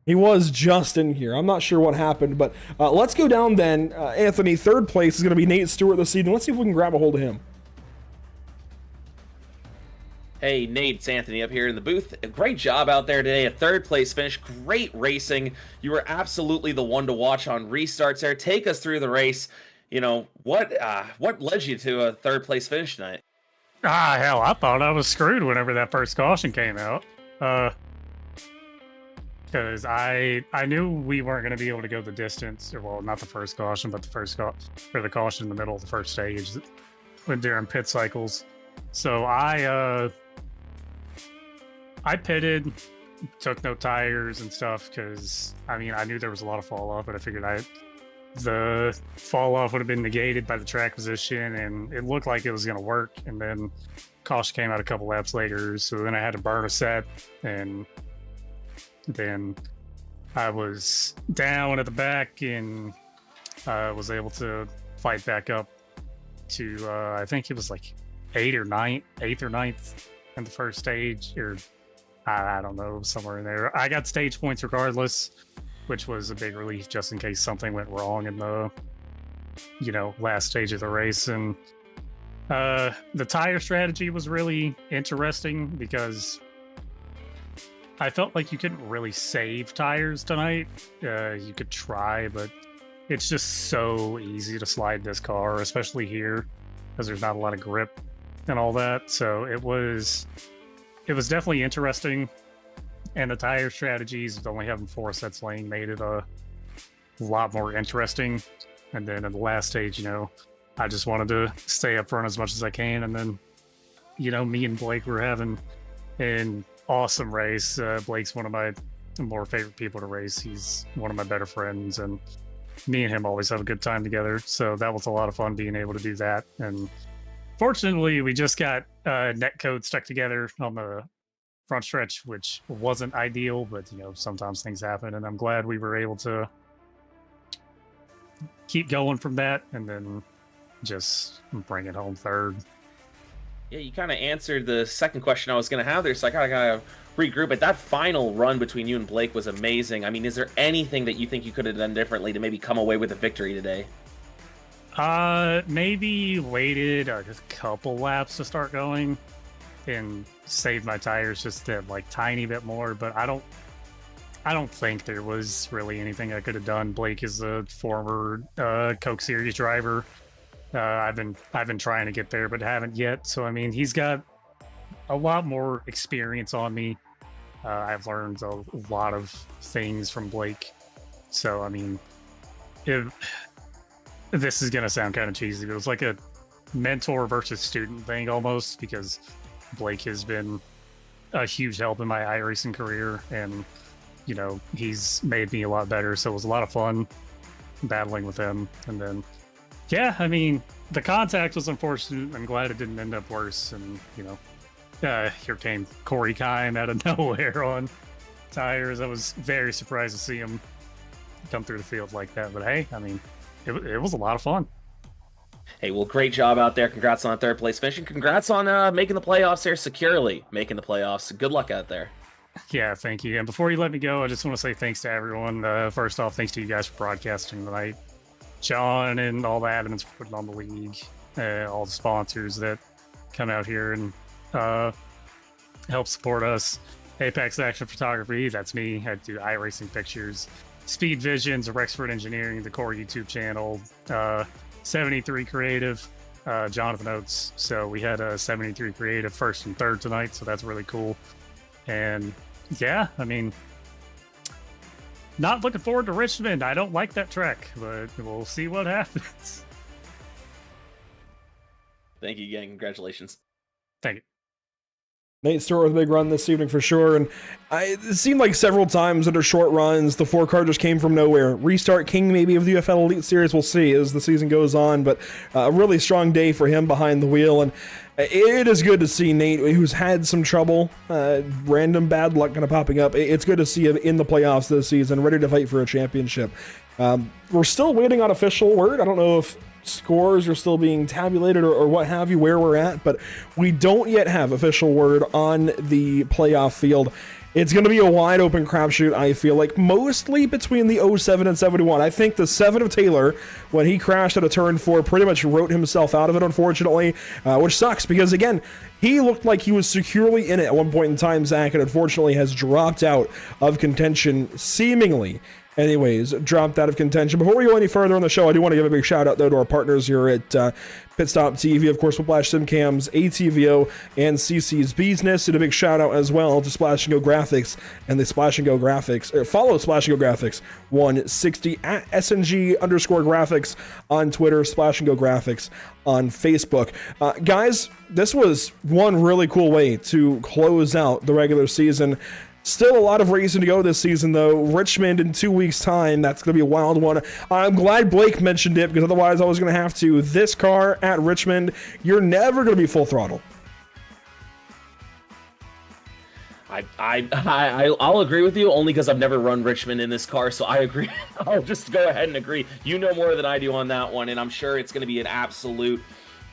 He was just in here. I'm not sure what happened, but let's go down then. Anthony, third place is going to be Nate Stewart this evening. Let's see if we can grab a hold of him. Hey, Nate, it's Anthony up here in the booth. A great job out there today. A third place finish. Great racing. You were absolutely the one to watch on restarts there. Take us through the race. What led you to a third place finish tonight? Hell, I thought I was screwed whenever that first caution came out. Because I knew we weren't going to be able to go the distance, or well, not the first caution, but the first the caution in the middle of the first stage during pit cycles. So I pitted, took no tires and stuff because I knew there was a lot of fall off, but I figured the fall off would have been negated by the track position, and it looked like it was going to work. And then caution came out a couple laps later, so then I had to burn a set, and then I was down at the back and was able to fight back up to I think it was like 8th or 9th in the first stage, or I don't know, somewhere in there. I got stage points regardless, which was a big relief just in case something went wrong in the last stage of the race. And the tire strategy was really interesting because I felt like you couldn't really save tires tonight. You could try, but it's just so easy to slide this car, especially here, because there's not a lot of grip and all that. So it was definitely interesting. And the tire strategies, with only having 4 sets lane, made it a lot more interesting. And then in the last stage, you know, I just wanted to stay up front as much as I can. And then, you know, me and Blake were having an awesome race. Blake's one of my more favorite people to race. He's one of my better friends, and me and him always have a good time together. So that was a lot of fun being able to do that. And fortunately, we just got net code stuck together on the front stretch, which wasn't ideal, but you know, sometimes things happen, and I'm glad we were able to keep going from that and then just bring it home third. Yeah, you kind of answered the second question I was going to have there, so I gotta regroup. But that final run between you and Blake was amazing. I mean, is there anything that you think you could have done differently to maybe come away with a victory today? Maybe waited a couple laps to start going and save my tires just a tiny bit more, but I don't think there was really anything I could have done. Blake is a former Coke Series driver. I've been trying to get there, but haven't yet. So I mean, he's got a lot more experience on me. I've learned a lot of things from Blake. So I mean, this is gonna sound kind of cheesy, but it was like a mentor versus student thing almost, because Blake has been a huge help in my iRacing career, and you know, he's made me a lot better. So it was a lot of fun battling with him. And then, yeah, I mean, the contact was unfortunate. I'm glad it didn't end up worse. And, you know, here came Corey Kime out of nowhere on tires. I was very surprised to see him come through the field like that. But hey, I mean, it was a lot of fun. Hey, well, great job out there. Congrats on third place finish, and congrats on making the playoffs there, securely making the playoffs. Good luck out there. Yeah, thank you. And before you let me go, I just want to say thanks to everyone. First off, thanks to you guys for broadcasting tonight. John and all the admins for putting on the league. All the sponsors that come out here and help support us. Apex Action Photography, that's me. I do iRacing pictures. Speed Visions, Rexford Engineering, the core YouTube channel. 73 Creative, Jonathan Oates. So we had a 73 Creative first and third tonight, so that's really cool. And yeah, I mean, not looking forward to Richmond. I don't like that track, but we'll see what happens. Thank you again. Congratulations. Thank you. Nate Stewart with a big run this evening for sure, and it seemed like several times under short runs, the 4-car just came from nowhere. Restart king maybe of the UFL Elite Series, we'll see as the season goes on, but a really strong day for him behind the wheel, and it is good to see Nate, who's had some trouble, random bad luck kind of popping up. It's good to see him in the playoffs this season, ready to fight for a championship. We're still waiting on official word. I don't know if scores are still being tabulated or what have you, where we're at, but we don't yet have official word on the playoff field. It's going to be a wide open crapshoot, I feel like, mostly between the 07 and 71. I think the 7 of Taylor, when he crashed out of turn 4, pretty much wrote himself out of it, unfortunately, which sucks because, again, he looked like he was securely in it at one point in time, Zach, and unfortunately has dropped out of contention, seemingly. Anyways, dropped out of contention. Before we go any further on the show, I do want to give a big shout out, though, to our partners here at Pit Stop TV, of course, Whiplash SimCams, ATVO, and CC's Business. And a big shout out as well to Splash and Go Graphics and the Splash and Go Graphics. Follow Splash and Go Graphics 160 at SNG_graphics on Twitter, Splash and Go Graphics on Facebook. Guys, this was one really cool way to close out the regular season. Still a lot of racing to go this season, though. Richmond in 2 weeks' time, that's going to be a wild one. I'm glad Blake mentioned it, because otherwise I was going to have to. This car at Richmond, you're never going to be full throttle. I'll agree with you, only because I've never run Richmond in this car, so I agree. I'll just go ahead and agree. You know more than I do on that one, and I'm sure it's going to be an absolute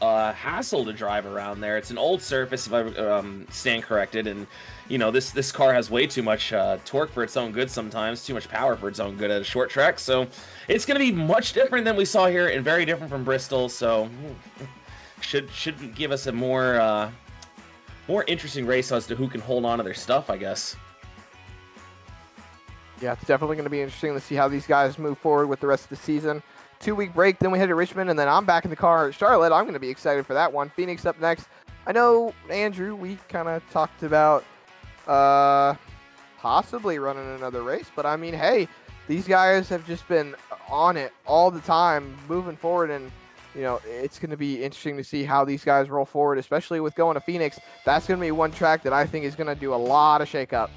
hassle to drive around there. It's an old surface, if I stand corrected, and you know, this car has way too much torque for its own good sometimes, too much power for its own good at a short track, so it's going to be much different than we saw here and very different from Bristol, so should give us a more interesting race as to who can hold on to their stuff, I guess. Yeah, it's definitely going to be interesting to see how these guys move forward with the rest of the season. 2-week break, then we head to Richmond, and then I'm back in the car at Charlotte. I'm going to be excited for that one. Phoenix up next. I know, Andrew, we kind of talked about possibly running another race, but I mean, hey, these guys have just been on it all the time moving forward, and it's going to be interesting to see how these guys roll forward, especially with going to Phoenix. That's going to be one track that I think is going to do a lot of shakeups.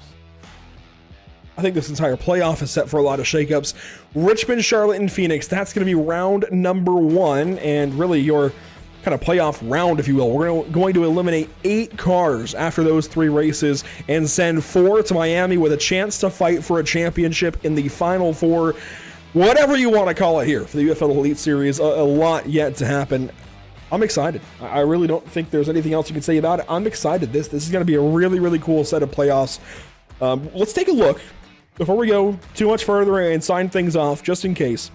I think this entire playoff is set for a lot of shakeups. Richmond, Charlotte, and Phoenix, that's going to be round number 1, and really your kind of playoff round, if you will. We're going to eliminate 8 cars after those 3 races and send 4 to Miami with a chance to fight for a championship in the Final 4, whatever you want to call it here for the UFL Elite Series. A lot yet to happen. I'm excited. I really don't think there's anything else you can say about it. I'm excited. This is going to be a really, really cool set of playoffs. Let's take a look before we go too much further and sign things off, just in case.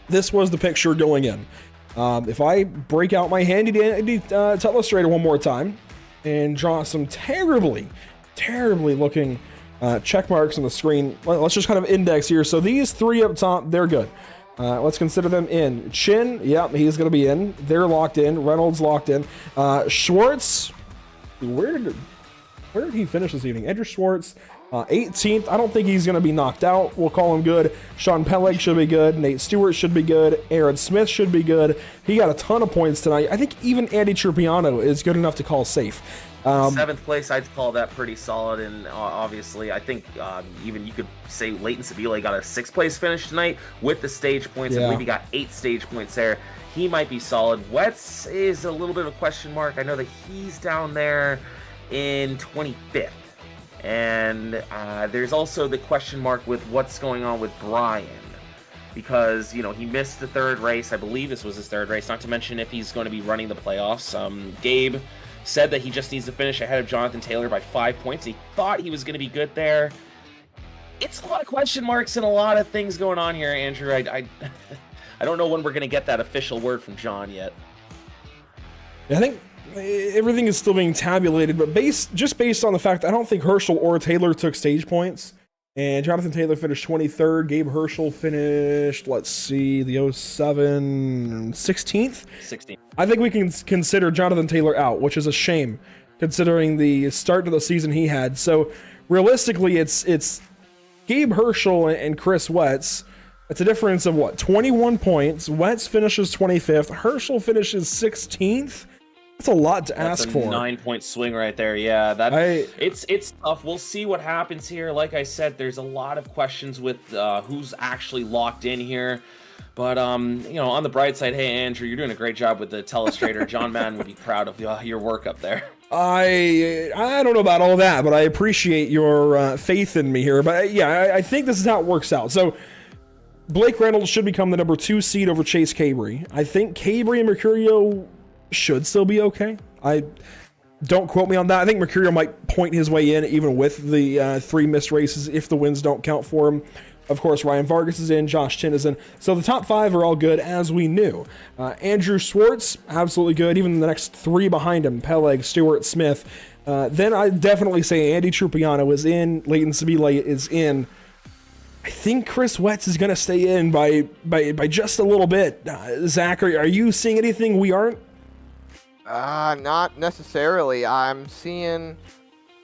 This was the picture going in. If I break out my handy dandy telestrator one more time and draw some terribly looking check marks on the screen, let's just kind of index here. So these 3 up top, they're good. Let's consider them in. Chin, yep, he's going to be in. They're locked in. Reynolds locked in. Schwartz, where did he finish this evening? Andrew Schwartz, 18th. I don't think he's going to be knocked out. We'll call him good. Sean Peleg should be good. Nate Stewart should be good. Aaron Smith should be good. He got a ton of points tonight. I think even Andy Trupiano is good enough to call safe. 7th place, I'd call that pretty solid, and obviously, I think even you could say Leighton Sabile got a 6th place finish tonight with the stage points. I believe he got 8 stage points there. He might be solid. Wetz is a little bit of a question mark. I know that he's down there in 25th. And there's also the question mark with what's going on with Brian, because he missed the 3rd race. I believe this was his 3rd race, not to mention if he's going to be running the playoffs. Gabe said that he just needs to finish ahead of Jonathan Taylor by 5 points. He thought he was going to be good there. It's a lot of question marks and a lot of things going on here, Andrew. I don't know when we're going to get that official word from John yet. I think everything is still being tabulated, but based on the fact I don't think Herschel or Taylor took stage points, and Jonathan Taylor finished 23rd. Gabe Herschel finished, let's see, the 07 16th. I think we can consider Jonathan Taylor out, which is a shame considering the start to the season he had. So realistically, it's Gabe Herschel and Chris Wetz. It's a difference of what, 21 points. Wetz finishes 25th. Herschel finishes 16th. That's a lot to ask for. 9-point swing right there. Yeah, it's tough. We'll see what happens here. Like I said, there's a lot of questions with who's actually locked in here. But on the bright side, hey Andrew, you're doing a great job with the telestrator. John Madden would be proud of your work up there. I don't know about all that, but I appreciate your faith in me here. But yeah, I think this is how it works out. So Blake Reynolds should become the number 2 seed over Chase Cabry. I think Cabry and Mercurio should still be okay. Don't quote me on that. I think Mercurio might point his way in even with the 3 missed races if the wins don't count for him. Of course, Ryan Vargas is in, Josh Chin is in. So the top 5 are all good, as we knew. Andrew Schwartz, absolutely good. Even the next 3 behind him, Peleg, Stewart, Smith. Then I definitely say Andy Trupiano is in, Leighton Sabile is in. I think Chris Wetz is going to stay in by just a little bit. Zach, are you seeing anything we aren't? Not necessarily. I'm seeing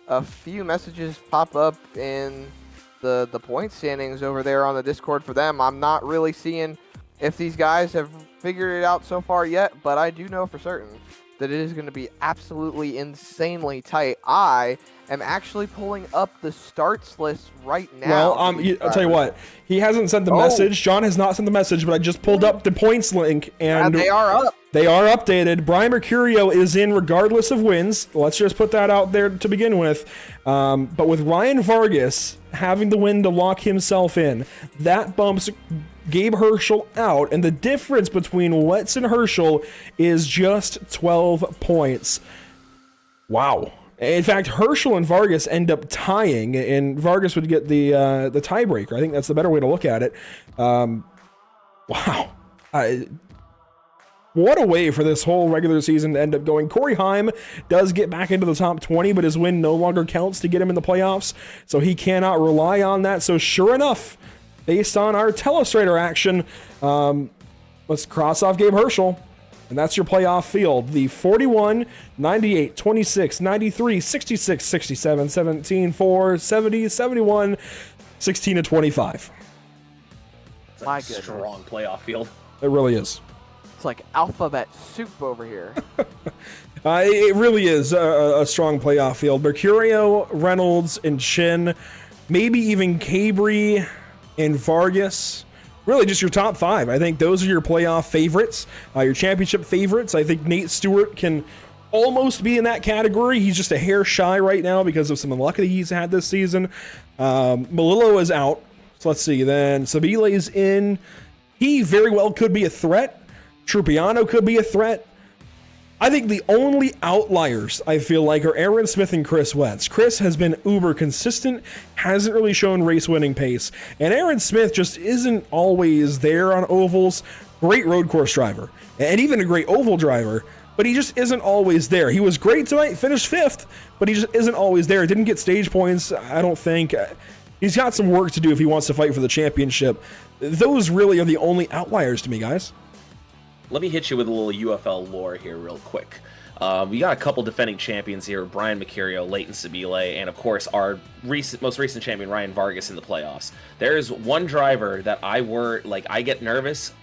a few messages pop up in the point standings over there on the Discord for them. I'm not really seeing if these guys have figured it out so far yet, but I do know for certain that it is going to be absolutely insanely tight. I am actually pulling up the starts list right now. Well, I'll tell you what. He hasn't sent the message. John has not sent the message, but I just pulled up the points link, and they are up. They are updated. Brian Mercurio is in regardless of wins. Let's just put that out there to begin with. But with Ryan Vargas having the win to lock himself in, that bumps Gabe Herschel out, and the difference between Wetz and Herschel is just 12 points. Wow. In fact, Herschel and Vargas end up tying, and Vargas would get the tiebreaker. I think that's the better way to look at it. Wow. What a way for this whole regular season to end up going. Corey Heim does get back into the top 20, but his win no longer counts to get him in the playoffs, so he cannot rely on that. So sure enough, based on our telestrator action, let's cross off Gabe Herschel, and that's your playoff field. The 41, 98, 26, 93, 66, 67, 17, 4, 70, 71, 16 to 25. It's My like a goodness. strong playoff field. It really is. It's like alphabet soup over here. It really is a strong playoff field. Mercurio, Reynolds, and Chin, maybe even Cabri and Vargas. Really just your top 5. I think those are your playoff favorites, your championship favorites. I think Nate Stewart can almost be in that category. He's just a hair shy right now because of some of the luck that he's had this season. Melillo is out. So let's see. Then Sabile's in. He very well could be a threat. Trupiano could be a threat. I think the only outliers, I feel like, are Aaron Smith and Chris Wetz. Chris has been uber consistent, hasn't really shown race-winning pace, and Aaron Smith just isn't always there on ovals. Great road course driver, and even a great oval driver, but he just isn't always there. He was great tonight, finished 5th, but he just isn't always there. Didn't get stage points, I don't think. He's got some work to do if he wants to fight for the championship. Those really are the only outliers to me, guys. Let me hit you with a little UFL lore here real quick. We got a couple defending champions here, Brian Mercurio, Leighton Sabile, and of course our most recent champion, Ryan Vargas, in the playoffs. There's one driver that I get nervous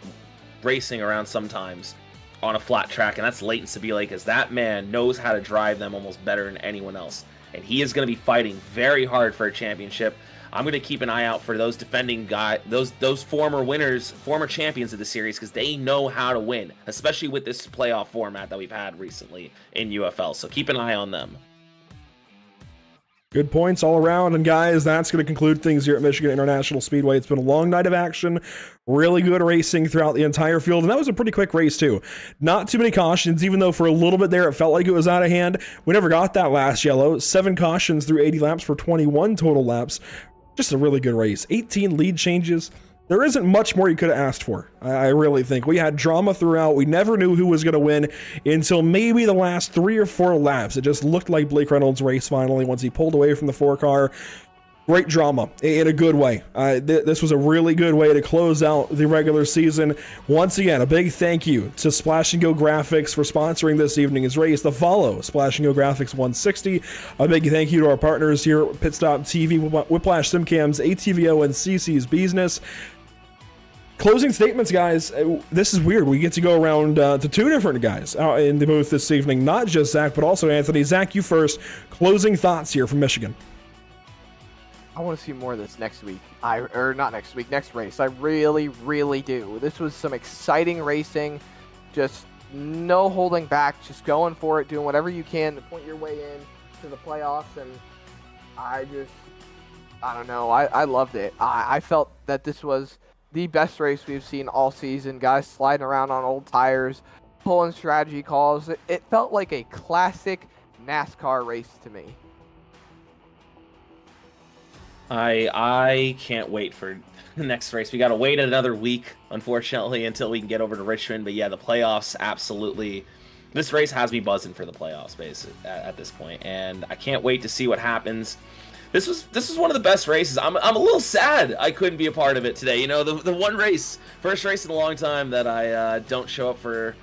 racing around sometimes on a flat track, and that's Leighton Sabile, because that man knows how to drive them almost better than anyone else. And he is going to be fighting very hard for a championship. I'm going to keep an eye out for those defending guys, those former winners, former champions of the series, because they know how to win, especially with this playoff format that we've had recently in UFL. So keep an eye on them. Good points all around. And guys, that's going to conclude things here at Michigan International Speedway. It's been a long night of action, really good racing throughout the entire field. And that was a pretty quick race too. Not too many cautions, even though for a little bit there, it felt like it was out of hand. We never got that last yellow. 7 cautions through 80 laps for 21 total laps. Just a really good race. 18 lead changes. There isn't much more you could have asked for, I really think. We had drama throughout. We never knew who was going to win until maybe the last 3 or 4 laps. It just looked like Blake Reynolds' race finally once he pulled away from the 4-car. Great drama in a good way. This was a really good way to close out the regular season. Once again, a big thank you to Splash and Go Graphics for sponsoring this evening's race. The follow, Splash and Go Graphics 160. A big thank you to our partners here at Pit Stop TV, Whiplash SimCams, ATVO, and CC's Business. Closing statements, guys. This is weird. We get to go around to 2 different guys out in the booth this evening. Not just Zach, but also Anthony. Zach, you first. Closing thoughts here from Michigan. I want to see more of this next week. Not next week, next race. I really, really do. This was some exciting racing. Just no holding back. Just going for it, doing whatever you can to point your way in to the playoffs. And I don't know. I loved it. I felt that this was the best race we've seen all season. Guys sliding around on old tires, pulling strategy calls. It felt like a classic NASCAR race to me. I can't wait for the next race. We got to wait another week, unfortunately, until we can get over to Richmond. But yeah, the playoffs, absolutely. This race has me buzzing for the playoffs, basically, at this point, and I can't wait to see what happens. This was one of the best races. I'm a little sad I couldn't be a part of it today. You know, the one race, first race in a long time that I don't show up for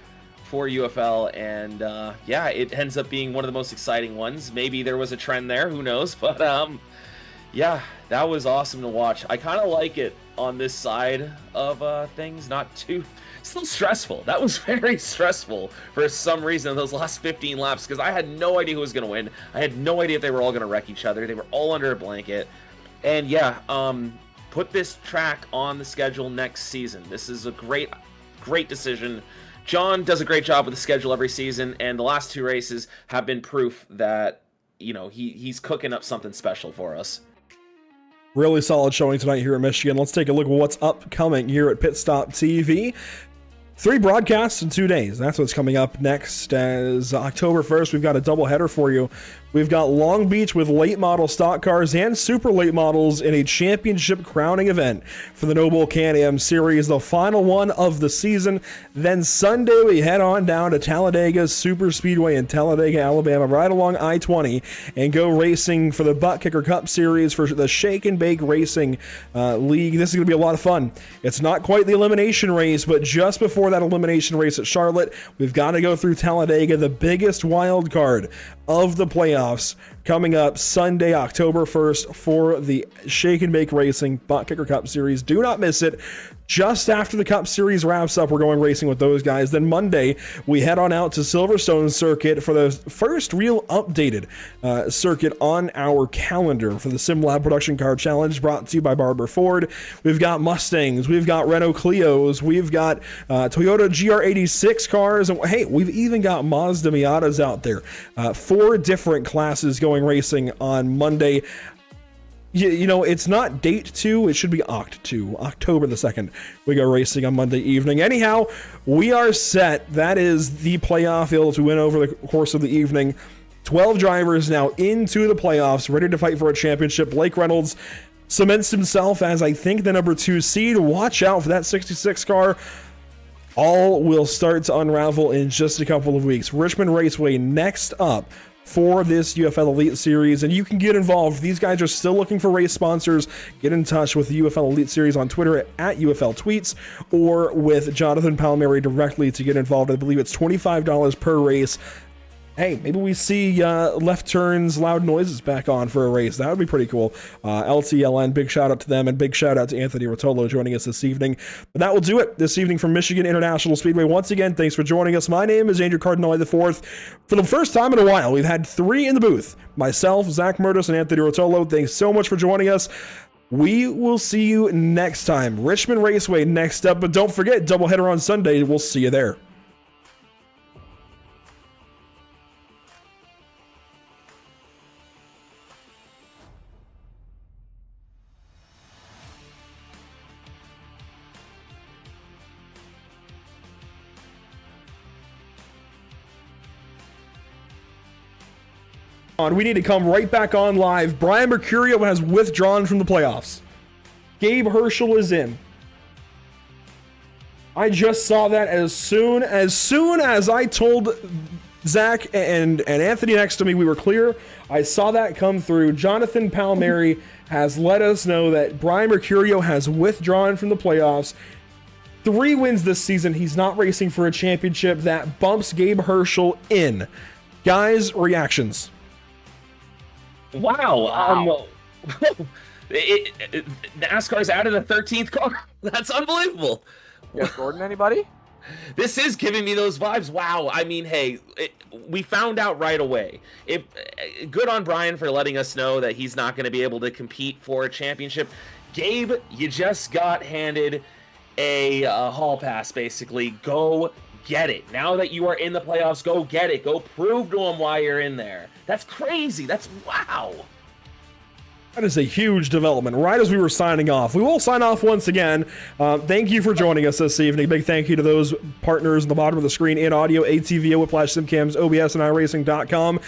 UFL, and yeah, it ends up being one of the most exciting ones. Maybe there was a trend there, who knows? But yeah, that was awesome to watch. I kind of like it on this side of things, not too. Still stressful. That was very stressful for some reason those last 15 laps, because I had no idea who was going to win. I had no idea if they were all going to wreck each other. They were all under a blanket. And yeah, put this track on the schedule next season. This is a great decision. John does a great job with the schedule every season, and the last 2 races have been proof that, you know, he's cooking up something special for us. Really solid showing tonight here in Michigan. Let's take a look at what's upcoming here at Pit Stop TV. 3 broadcasts in 2 days. That's what's coming up next. As October 1st, we've got a doubleheader for you. We've got Long Beach with late model stock cars and super late models in a championship crowning event for the Noble Can-Am Series, the final one of the season. Then Sunday, we head on down to Talladega Super Speedway in Talladega, Alabama, right along I-20, and go racing for the Butt Kicker Cup Series for the Shake and Bake Racing League. This is going to be a lot of fun. It's not quite the elimination race, but just before that elimination race at Charlotte, we've got to go through Talladega, the biggest wild card of the playoffs, coming up Sunday, October 1st for the Shake and Bake Racing Butt Kicker Cup Series. Do not miss it. just after the Cup Series wraps up, we're going racing with those guys. Then Monday, we head on out to Silverstone Circuit for the first real updated circuit on our calendar for the SimLab Production Car Challenge, brought to you by Barber Ford. We've got Mustangs, we've got Renault Clios, we've got Toyota GR86 cars, and hey, we've even got Mazda Miatas out there. 4 different classes going racing on Monday. You know, it's not date 2, it should be Oct 2, October the 2nd. We go racing on Monday evening. Anyhow, we are set. That is the playoff field as we went over the course of the evening. 12 drivers now into the playoffs, ready to fight for a championship. Blake Reynolds cements himself as, I think, the number 2 seed. Watch out for that 66 car. All will start to unravel in just a couple of weeks. Richmond Raceway next up for this UFL Elite Series, and you can get involved. These guys are still looking for race sponsors. Get in touch with the UFL Elite Series on Twitter at UFL Tweets, or with Jonathan Palmieri directly to get involved. I believe it's $25 per race. Hey, maybe we see left turns, loud noises back on for a race. That would be pretty cool. LTLN, big shout out to them, and big shout out to Anthony Rotolo joining us this evening. But that will do it this evening from Michigan International Speedway. Once again, thanks for joining us. My name is Andrew Cardinale IV. For the first time in a while, we've had 3 in the booth. Myself, Zach Murtis, and Anthony Rotolo. Thanks so much for joining us. We will see you next time. Richmond Raceway next up, but don't forget, doubleheader on Sunday. We'll see you there. We need to come right back on live. Brian Mercurio has withdrawn from the playoffs. Gabe Herschel is in. I just saw that as soon as I told Zach and Anthony next to me we were clear. I saw that come through. Jonathan Palmieri has let us know that Brian Mercurio has withdrawn from the playoffs. 3 wins this season. He's not racing for a championship. That bumps Gabe Herschel in. Guys, reactions. Wow. NASCAR's added a 13th car. That's unbelievable. Yeah, Gordon, anybody? This is giving me those vibes. Wow. I mean, hey, we found out right away. Good on Brian for letting us know that he's not going to be able to compete for a championship. Gabe, you just got handed a hall pass, basically. Go get it. Now that you are in the playoffs, go get it. Go prove to them why you're in there. That's crazy. That's wow. That is a huge development. Right as we were signing off, we will sign off once again. Thank you for joining us this evening. Big thank you to those partners on the bottom of the screen in audio, ATVO, Whiplash Simcams, OBS, and iRacing.com.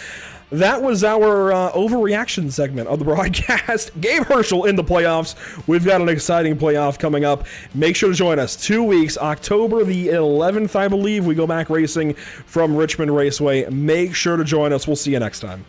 That was our overreaction segment of the broadcast. Gabe Herschel in the playoffs. We've got an exciting playoff coming up. Make sure to join us. 2 weeks, October the 11th, I believe. We go back racing from Richmond Raceway. Make sure to join us. We'll see you next time.